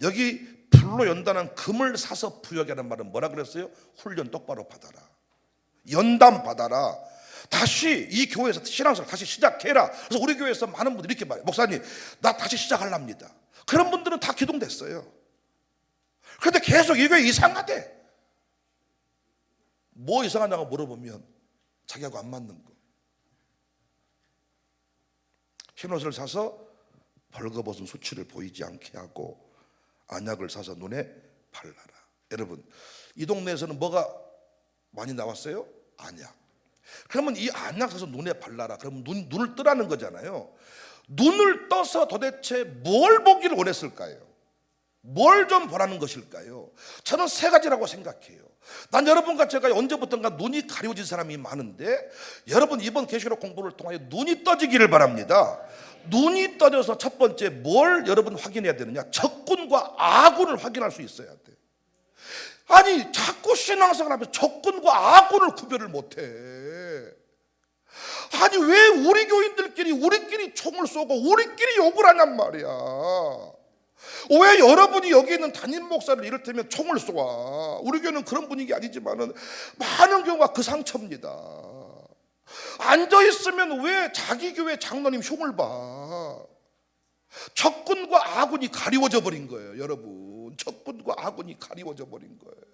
여기 불로 연단한 금을 사서 부요하게 하는 말은 뭐라 그랬어요? 훈련 똑바로 받아라. 연단 받아라. 다시 이 교회에서 신앙생활 다시 시작해라. 그래서 우리 교회에서 많은 분들이 이렇게 말해요. 목사님, 나 다시 시작하랍니다. 그런 분들은 다 기동됐어요. 그런데 계속 이 교회 이상하대. 뭐 이상하냐고 물어보면 자기하고 안 맞는 거. 흰옷을 사서 벌거벗은 수치를 보이지 않게 하고 안약을 사서 눈에 발라라. 여러분, 이 동네에서는 뭐가 많이 나왔어요? 안약. 그러면 이 안약 사서 눈에 발라라. 그러면 눈을 뜨라는 거잖아요. 눈을 떠서 도대체 뭘 보기를 원했을까요? 뭘 좀 보라는 것일까요? 저는 세 가지라고 생각해요. 난 여러분과 제가 언제부턴가 눈이 가려진 사람이 많은데, 여러분 이번 계시록 공부를 통하여 눈이 떠지기를 바랍니다. 눈이 떠져서 첫 번째 뭘 여러분 확인해야 되느냐? 적군과 아군을 확인할 수 있어야 돼. 아니 자꾸 신앙생활 하면서 적군과 아군을 구별을 못해. 아니 왜 우리 교인들끼리 우리끼리 총을 쏘고 우리끼리 욕을 하냔 말이야. 왜 여러분이 여기 있는 담임 목사를 이를테면 총을 쏘아? 우리 교회는 그런 분위기 아니지만은 많은 경우가 그 상처입니다. 앉아있으면 왜 자기 교회 장로님 흉을 봐? 적군과 아군이 가리워져 버린 거예요. 여러분, 적군과 아군이 가리워져 버린 거예요.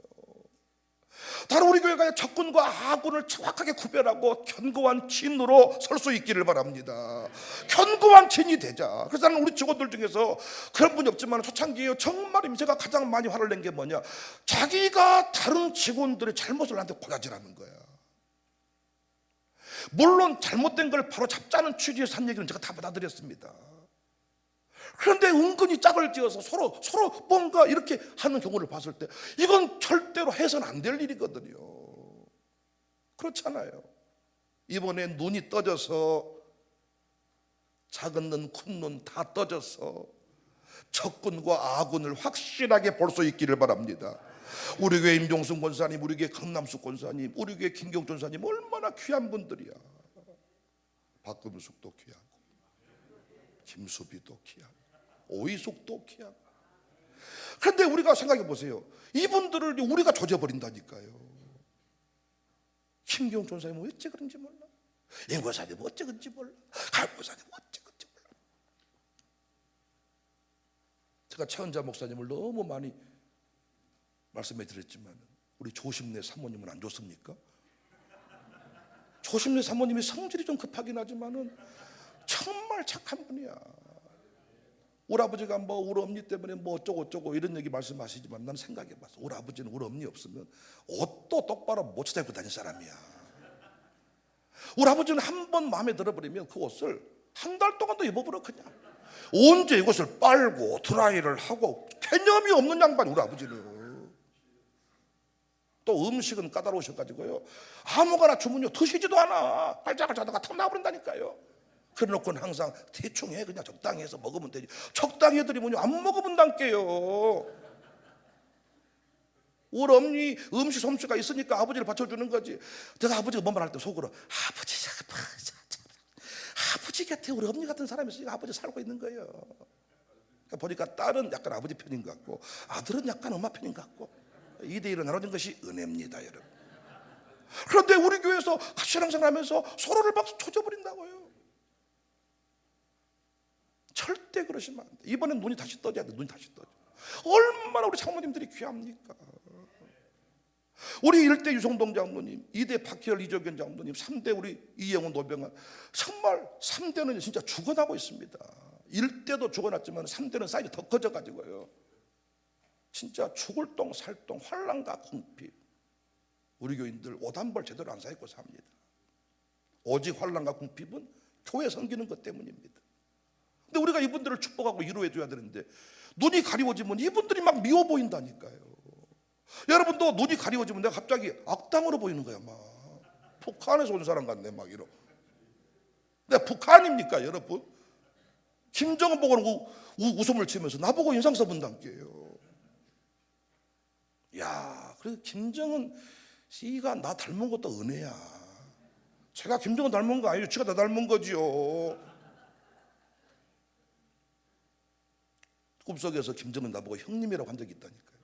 다른 우리 교회가 적군과 아군을 정확하게 구별하고 견고한 진으로 설 수 있기를 바랍니다. 견고한 진이 되자. 그래서 나는 우리 직원들 중에서 그런 분이 없지만 초창기에 정말 제가 가장 많이 화를 낸 게 뭐냐, 자기가 다른 직원들의 잘못을 나한테 고자질하는 거야. 물론 잘못된 걸 바로 잡자는 취지에서 한 얘기는 제가 다 받아들였습니다. 그런데 은근히 짝을 지어서 서로 뭔가 이렇게 하는 경우를 봤을 때 이건 절대로 해서는 안 될 일이거든요. 그렇잖아요. 이번에 눈이 떠져서 작은 눈, 큰 눈 다 떠져서 적군과 아군을 확실하게 볼 수 있기를 바랍니다. 우리 교회 임종순 권사님, 우리 교회 강남숙 권사님, 우리 교회 김경준 권사님 얼마나 귀한 분들이야. 박금숙도 귀하고 김수비도 귀하고 오이숙도 귀하고. 그런데 우리가 생각해 보세요. 이분들을 우리가 조져버린다니까요. 김경준 권사님 어째 그런지 몰라. 임 권사님 어째 그런지 몰라. 강 권사님 어째 그런지 몰라. 제가 최은자 목사님을 너무 많이 말씀해 드렸지만 우리 조심내 사모님은 안 좋습니까? 조심내 사모님이 성질이 좀 급하긴 하지만은 정말 착한 분이야. 우리 아버지가 뭐 우리 엄니 때문에 뭐 어쩌고 이런 얘기 말씀하시지만 난 생각해 봤어. 우리 아버지는 우리 엄니 없으면 옷도 똑바로 못 찾아입고 다닐 사람이야. 우리 아버지는 한 번 마음에 들어버리면 그 옷을 한 달 동안도 입어버려. 그냥 언제 이것을 빨고 드라이를 하고 개념이 없는 양반. 우리 아버지는 또 음식은 까다로우셔가지고요, 아무거나 주문요 드시지도 않아. 발작을 자다가 탁 나버린다니까요. 그래놓고는 항상 대충 해. 그냥 적당히 해서 먹으면 되지. 적당히 해드리면요 안 먹어본다니까요. 우리 엄니 음식 솜씨가 있으니까 아버지를 받쳐주는 거지. 내가 아버지가 뭔 말 할 때 속으로 아버지 곁에 우리 엄니 같은 사람이 있으니까 아버지 살고 있는 거예요. 그러니까 보니까 딸은 약간 아버지 편인 것 같고 아들은 약간 엄마 편인 것 같고 2대1로 나눠진 것이 은혜입니다, 여러분. 그런데 우리 교회에서 같이 신앙생활하면서 서로를 막 조져버린다고요. 절대 그러시면 안 돼. 이번엔 눈이 다시 떠져야 돼. 눈이 다시 떠져. 얼마나 우리 장모님들이 귀합니까? 우리 1대 유성동 장모님, 2대 박희열 이조견 장모님, 3대 우리 이영훈 노병환, 정말 3대는 진짜 죽어나고 있습니다. 1대도 죽어났지만 3대는 사이즈 더 커져가지고요, 진짜 죽을 똥 살똥 환란과 궁핍. 우리 교인들 옷 한 벌 제대로 안 사입고 삽니다. 오직 환란과 궁핍은 교회 섬기는 것 때문입니다. 근데 우리가 이분들을 축복하고 위로해 줘야 되는데 눈이 가리워지면 이분들이 막 미워 보인다니까요. 여러분도 눈이 가리워지면 내가 갑자기 악당으로 보이는 거야. 막 북한에서 온 사람 같네 막 이러. 내가 북한입니까 여러분? 김정은 보고 웃음을 치면서 나보고 인상 써본단게요. 야, 그래서 김정은 씨가 나 닮은 것도 은혜야. 제가 김정은 닮은 거 아니죠. 제가 나 닮은 거지요. 꿈속에서 김정은 나보고 형님이라고 한 적이 있다니까요.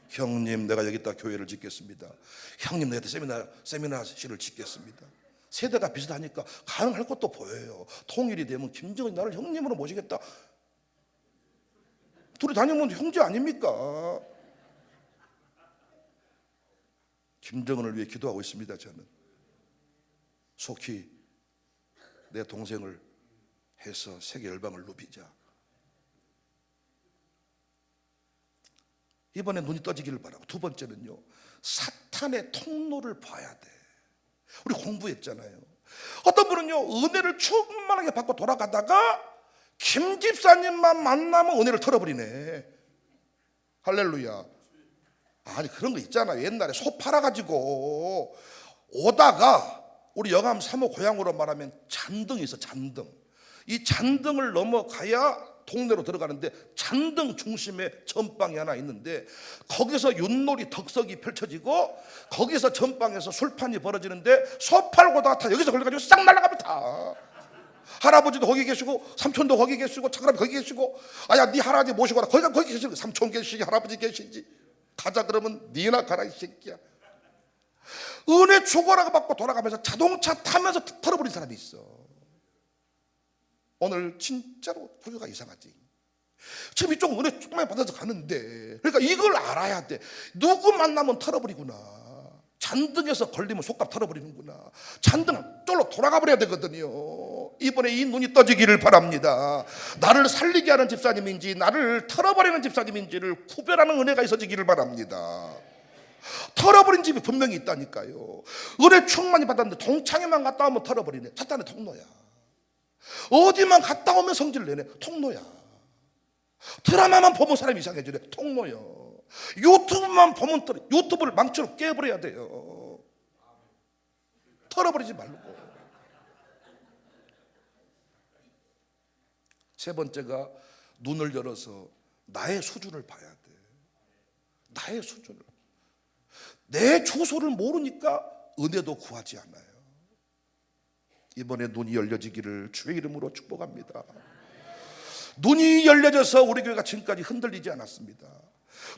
형님, 내가 여기다 교회를 짓겠습니다. 형님, 내가 세미나실을 짓겠습니다. 세대가 비슷하니까 가능할 것도 보여요. 통일이 되면 김정은이 나를 형님으로 모시겠다. 둘이 다니면 형제 아닙니까? 김정은을 위해 기도하고 있습니다. 저는 속히 내 동생을 해서 세계 열방을 누비자. 이번에 눈이 떠지기를 바라고, 두 번째는요, 사탄의 통로를 봐야 돼. 우리 공부했잖아요. 어떤 분은요, 은혜를 충만하게 받고 돌아가다가 김 집사님만 만나면 은혜를 털어버리네. 할렐루야. 아니, 그런 거 있잖아요. 옛날에 소 팔아가지고 오다가, 우리 영암 3호 고향으로 말하면 잔등이 있어. 잔등. 이 잔등을 넘어가야 동네로 들어가는데, 잔등 중심에 전방이 하나 있는데, 거기서 윷놀이 덕석이 펼쳐지고 거기서 전방에서 술판이 벌어지는데, 소 팔고 다 여기서 걸려가지고 싹 날아갑니다. 할아버지도 거기 계시고 삼촌도 거기 계시고 차그람 거기 계시고, 아야 네 할아버지 모시고 와라. 거기 계시고, 삼촌 계시지 할아버지 계시지. 가자 그러면 니나 가라 이 새끼야. 은혜 주고라고 받고 돌아가면서 자동차 타면서 털어버린 사람이 있어. 오늘 진짜로 소유가 이상하지. 지금 이쪽 은혜 조금만 받아서 가는데, 그러니까 이걸 알아야 돼. 누구 만나면 털어버리구나. 잔등에서 걸리면 속값 털어버리는구나. 잔등 쫄로 돌아가 버려야 되거든요. 이번에 이 눈이 떠지기를 바랍니다. 나를 살리게 하는 집사님인지 나를 털어버리는 집사님인지를 구별하는 은혜가 있어지기를 바랍니다. 털어버린 집이 분명히 있다니까요. 은혜 충만히 받았는데 동창회만 갔다 오면 털어버리네. 사탄의 통로야. 어디만 갔다 오면 성질 내네. 통로야. 드라마만 보면 사람이 이상해지네. 통로요. 유튜브만 보면 유튜브를 망치로 깨버려야 돼요. 털어버리지 말고. 세 번째가 눈을 열어서 나의 수준을 봐야 돼. 나의 수준을. 내 주소를 모르니까 은혜도 구하지 않아요. 이번에 눈이 열려지기를 주의 이름으로 축복합니다. 눈이 열려져서 우리 교회가 지금까지 흔들리지 않았습니다.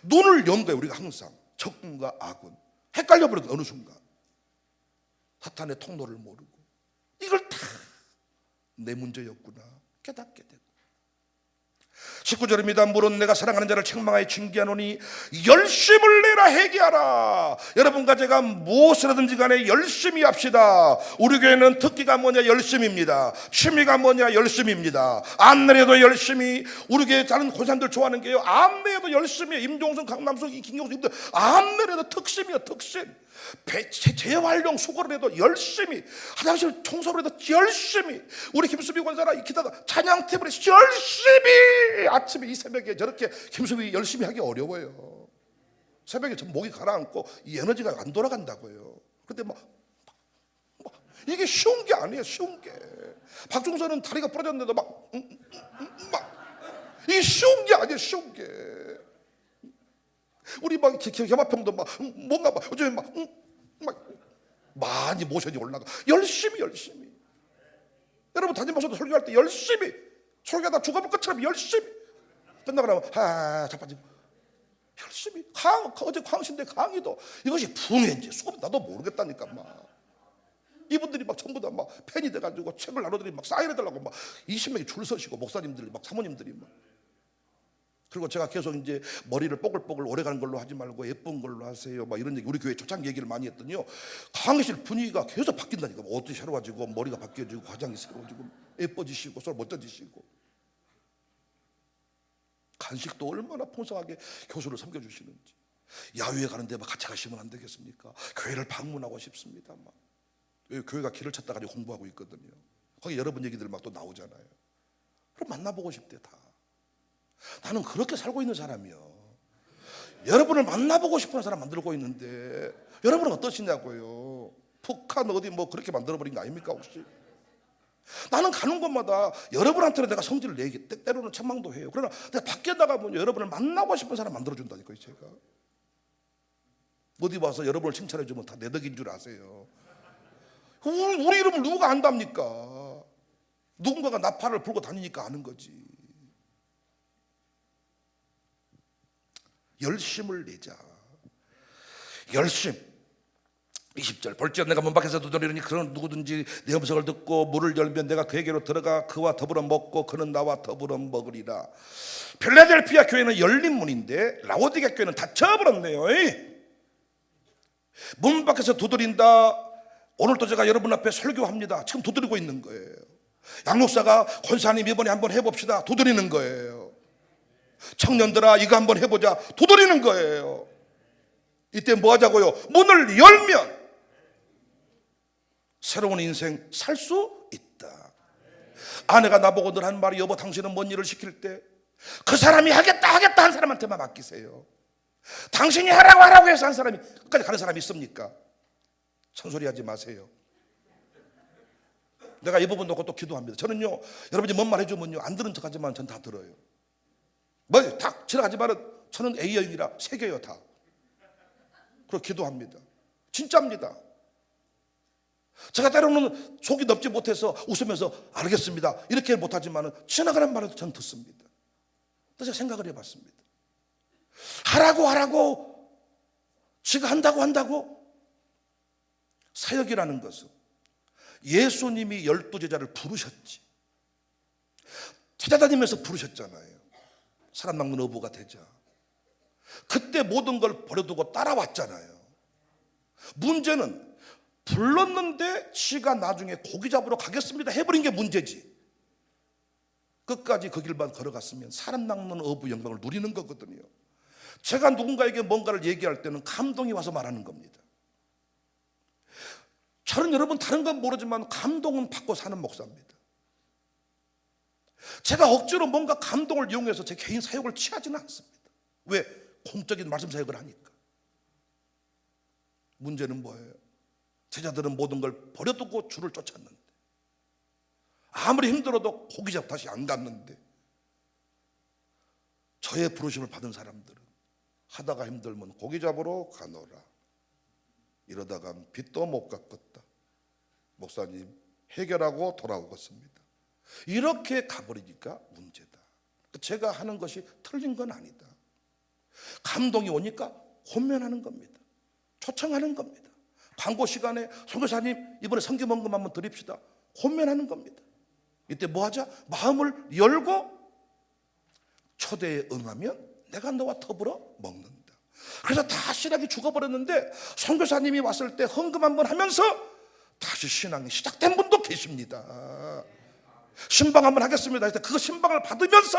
눈을 연 거예요. 우리가 항상 적군과 아군 헷갈려버리고, 어느 순간 사탄의 통로를 모르고 이걸 다 내 문제였구나 깨닫게 되고. 19절입니다. 물은 내가 사랑하는 자를 책망하여 징계하노니 열심을 내라 회개하라. 여러분과 제가 무엇이라든지 간에 열심히 합시다. 우리 교회는 특기가 뭐냐? 열심입니다. 취미가 뭐냐? 열심입니다. 안내도 열심히. 우리 교회 다른 권사님들 좋아하는 게요, 안내도 열심히. 임종선, 강남수, 김경수 님들 안내도 특심이요. 특심. 재활용 수고를 해도 열심히. 화장실 청소를 해도 열심히. 우리 김수비 권사가 기타가 찬양 탭을 열심히. 아침에 이 새벽에 저렇게 김수비 열심히 하기 어려워요. 새벽에 전 목이 가라앉고 이 에너지가 안 돌아간다고요. 근데 이게 쉬운 게 아니에요. 쉬운 게. 박중선은 다리가 부러졌는데도 이게 쉬운 게 아니에요. 쉬운 게. 우리 겸합형도 뭔가 요즘에 많이 모션이 올라가. 열심히. 여러분 담임목사도 설교할 때 열심히 설교하다 죽어볼 것처럼 열심히 끝나고 나면 자빠지고 열심히. 어제 광신대 강의도 이것이 부흥인지 수업 나도 모르겠다니까. 이분들이 막 전부 다 막 팬이 돼가지고 책을 나눠드리고 막 사인해달라고 막 20명이 줄 서시고, 목사님들이 막 사모님들이 막. 그리고 제가 계속 이제 머리를 뽀글뽀글 오래가는 걸로 하지 말고 예쁜 걸로 하세요, 막 이런 얘기, 우리 교회 초창기 얘기를 많이 했더니요, 강의실 분위기가 계속 바뀐다니까. 옷도 새로워지고 머리가 바뀌어지고 화장이 새로워지고 예뻐지시고 서로 멋져지시고, 간식도 얼마나 풍성하게 교수를 섬겨주시는지. 야유회 가는데 막 같이 가시면 안 되겠습니까? 교회를 방문하고 싶습니다. 막 교회가 길을 찾다 가지고 공부하고 있거든요. 거기 여러분 얘기들 막 또 나오잖아요. 그럼 만나보고 싶대 다. 나는 그렇게 살고 있는 사람이요. 여러분을 만나보고 싶은 사람 만들고 있는데 여러분은 어떠시냐고요? 북한 어디 뭐 그렇게 만들어버린 거 아닙니까 혹시? 나는 가는 곳마다 여러분한테는 내가 성질을 내기, 때로는 책망도 해요. 그러나 내가 밖에 나가면 여러분을 만나고 싶은 사람 만들어준다니까요. 제가 어디 와서 여러분을 칭찬해주면 다 내 덕인 줄 아세요. 우리 이름을 누가 안답니까? 누군가가 나팔을 불고 다니니까 아는 거지. 열심을 내자. 열심. 20절, 볼지어 내가 문 밖에서 두드리니 그는 누구든지 내 음성을 듣고 문을 열면 내가 그에게로 들어가 그와 더불어 먹고 그는 나와 더불어 먹으리라. 필라델피아 교회는 열린 문인데 라오디게 교회는 닫혀버렸네요. 문 밖에서 두드린다. 오늘도 제가 여러분 앞에 설교합니다. 지금 두드리고 있는 거예요. 양육사가 권사님 이번에 한번 해봅시다. 두드리는 거예요. 청년들아 이거 한번 해보자. 두드리는 거예요. 이때 뭐 하자고요? 문을 열면 새로운 인생 살 수 있다. 아내가 나보고 늘 하는 말이, 여보 당신은 뭔 일을 시킬 때 그 사람이 하겠다 한 사람한테만 맡기세요. 당신이 하라고 해서 한 사람이 끝까지 가는 사람이 있습니까? 천소리 하지 마세요. 내가 이 부분 놓고 또 기도합니다. 저는요, 여러분이 뭔 말 해주면요 안 들은 척 하지만 전 다 들어요. 뭐 다 지나가지만은 저는 A형이라 새겨요 다. 그리고 기도합니다. 진짜입니다. 제가 때로는 속이 넓지 못해서 웃으면서 알겠습니다 이렇게 못하지만 지나가는 말에도 전 듣습니다. 그래서 제가 생각을 해봤습니다. 하라고 지가 한다고 사역이라는 것은 예수님이 12제자를 부르셨지, 찾아다니면서 부르셨잖아요. 사람 낚는 어부가 되자. 그때 모든 걸 버려두고 따라왔잖아요. 문제는 불렀는데 지가 나중에 고기 잡으러 가겠습니다 해버린 게 문제지. 끝까지 그 길만 걸어갔으면 사람 낚는 어부 영광을 누리는 거거든요. 제가 누군가에게 뭔가를 얘기할 때는 감동이 와서 말하는 겁니다. 저는 여러분 다른 건 모르지만 감동은 받고 사는 목사입니다. 제가 억지로 뭔가 감동을 이용해서 제 개인 사역을 취하지는 않습니다. 왜? 공적인 말씀 사역을 하니까. 문제는 뭐예요? 제자들은 모든 걸 버려두고 주를 쫓았는데, 아무리 힘들어도 고기 잡 다시 안 갔는데, 저의 부르심을 받은 사람들은 하다가 힘들면 고기 잡으러 가노라. 이러다가 빚도 못 갚았다. 목사님 해결하고 돌아오겠습니다. 이렇게 가버리니까 문제다. 제가 하는 것이 틀린 건 아니다. 감동이 오니까 혼면하는 겁니다. 초청하는 겁니다. 광고 시간에 선교사님 이번에 성경헌금 한번 드립시다. 혼면하는 겁니다. 이때 뭐 하자? 마음을 열고 초대에 응하면 내가 너와 더불어 먹는다. 그래서 다 신앙이 죽어버렸는데 선교사님이 왔을 때 헌금 한번 하면서 다시 신앙이 시작된 분도 계십니다. 신방 한번 하겠습니다 해서 그 신방을 받으면서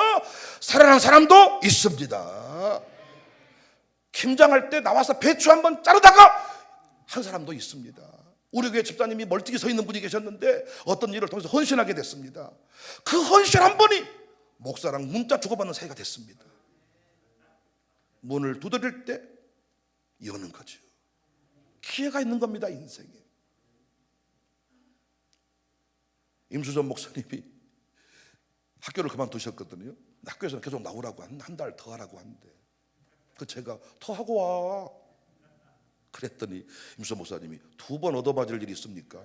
살아난 사람도 있습니다. 김장할 때 나와서 배추 한번 자르다가 한 사람도 있습니다. 우리 교회 집사님이 멀찍이 서 있는 분이 계셨는데 어떤 일을 통해서 헌신하게 됐습니다. 그 헌신 한 번이 목사랑 문자 주고받는 사이가 됐습니다. 문을 두드릴 때 여는 거죠. 기회가 있는 겁니다, 인생에. 임수전 목사님이 학교를 그만두셨거든요. 학교에서 계속 나오라고 한 달 더 하라고 하는데 그 제가 더 하고 와 그랬더니 임수전 목사님이 2번 얻어맞을 일이 있습니까?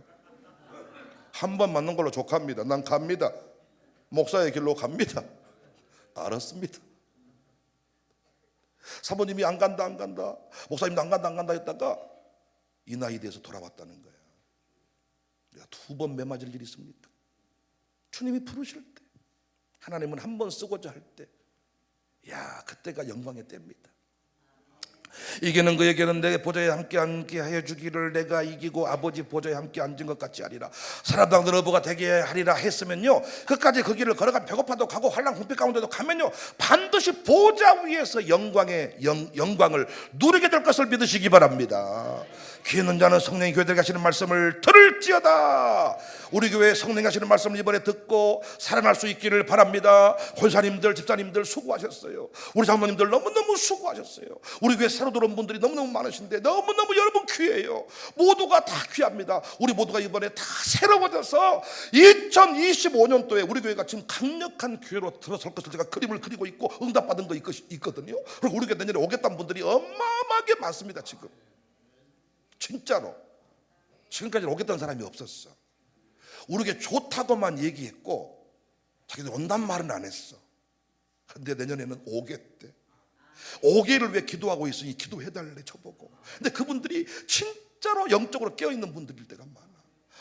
한 번 맞는 걸로 족합니다. 난 갑니다. 목사의 길로 갑니다. 알았습니다. 사모님이 안 간다 목사님도 안 간다 했다가 이 나이 돼서 돌아왔다는 거야. 우리가 2번 매맞을 일이 있습니까? 주님이 부르실 때, 하나님은 한 번 쓰고자 할 때, 그때가 영광의 때입니다. 이기는 그에게는 내 보좌에 함께 하여 주기를 내가 이기고 아버지 보좌에 함께 앉은 것 같이 하리라. 사람당 너러브가 되게 하리라 했으면요, 끝까지 그 길을 걸어가 배고파도 가고 환난 궁핍 가운데도 가면요, 반드시 보좌 위에서 영광을 누리게 될 것을 믿으시기 바랍니다. 귀 있는 자는 성령이 교회에 가시는 말씀을 들을지어다. 우리 교회 성령이 하시는 말씀을 이번에 듣고 살아날 수 있기를 바랍니다. 권사님들, 집사님들 수고하셨어요. 우리 장로님들 너무너무 수고하셨어요. 우리 교회 새로 들어온 분들이 너무너무 많으신데 너무너무 여러분 귀해요. 모두가 다 귀합니다. 우리 모두가 이번에 다 새로워져서 2025년도에 우리 교회가 지금 강력한 교회로 들어설 것을 제가 그림을 그리고 있고 응답받은 거 있거든요. 그리고 우리 교회 내년에 오겠다는 분들이 어마어마하게 많습니다. 지금 진짜로 지금까지 오겠다는 사람이 없었어. 우리 교회 좋다고만 얘기했고 자기들 온단 말은 안 했어. 근데 내년에는 오겠대. 오기를 위해 기도하고 있으니 기도해달래 저보고. 근데 그분들이 진짜로 영적으로 깨어있는 분들일 때가 많아.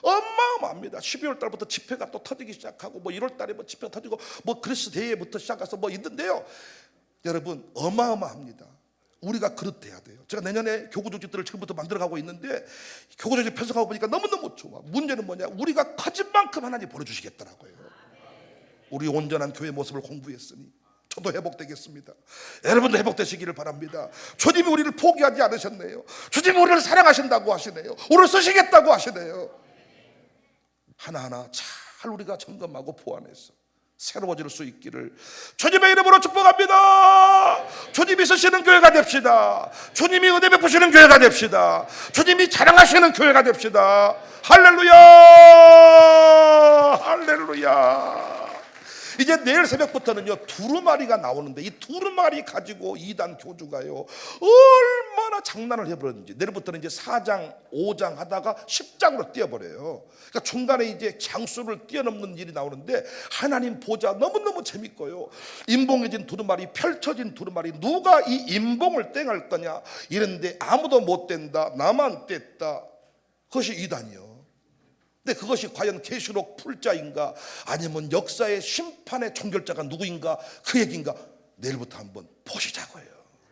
어마어마합니다. 12월 달부터 집회가 또 터지기 시작하고 1월 달에 집회가 터지고 그리스 대회부터 시작해서 있는데요, 여러분 어마어마합니다. 우리가 그릇돼야 돼요. 제가 내년에 교구조직들을 지금부터 만들어가고 있는데 교구조직 편성하고 보니까 너무너무 좋아. 문제는 뭐냐, 우리가 커진 만큼 하나님 보내주시겠더라고요. 우리 온전한 교회 모습을 공부했으니 저도 회복되겠습니다. 여러분도 회복되시기를 바랍니다. 주님이 우리를 포기하지 않으셨네요. 주님이 우리를 사랑하신다고 하시네요. 우리를 쓰시겠다고 하시네요. 하나하나 잘 우리가 점검하고 보완해서 새로워질 수 있기를 주님의 이름으로 축복합니다. 주님이 쓰시는 교회가 됩시다. 주님이 은혜 베푸시는 교회가 됩시다. 주님이 자랑하시는 교회가 됩시다. 할렐루야, 할렐루야. 이제 내일 새벽부터는요 두루마리가 나오는데 이 두루마리 가지고 이단 교주가요 얼마나 장난을 해버렸는지, 내일부터는 이제 4장 5장 하다가 10장으로 뛰어버려요. 그러니까 중간에 이제 장수를 뛰어넘는 일이 나오는데 하나님 보좌 너무너무 재밌고요. 인봉해진 두루마리, 펼쳐진 두루마리, 누가 이 인봉을 땡할 거냐 이랬는데 아무도 못 뗀다, 나만 뗐다. 그것이 이단이요. 근데 그것이 과연 계시록 풀자인가 아니면 역사의 심판의 종결자가 누구인가 그 얘기인가 내일부터 한번 보시자고요.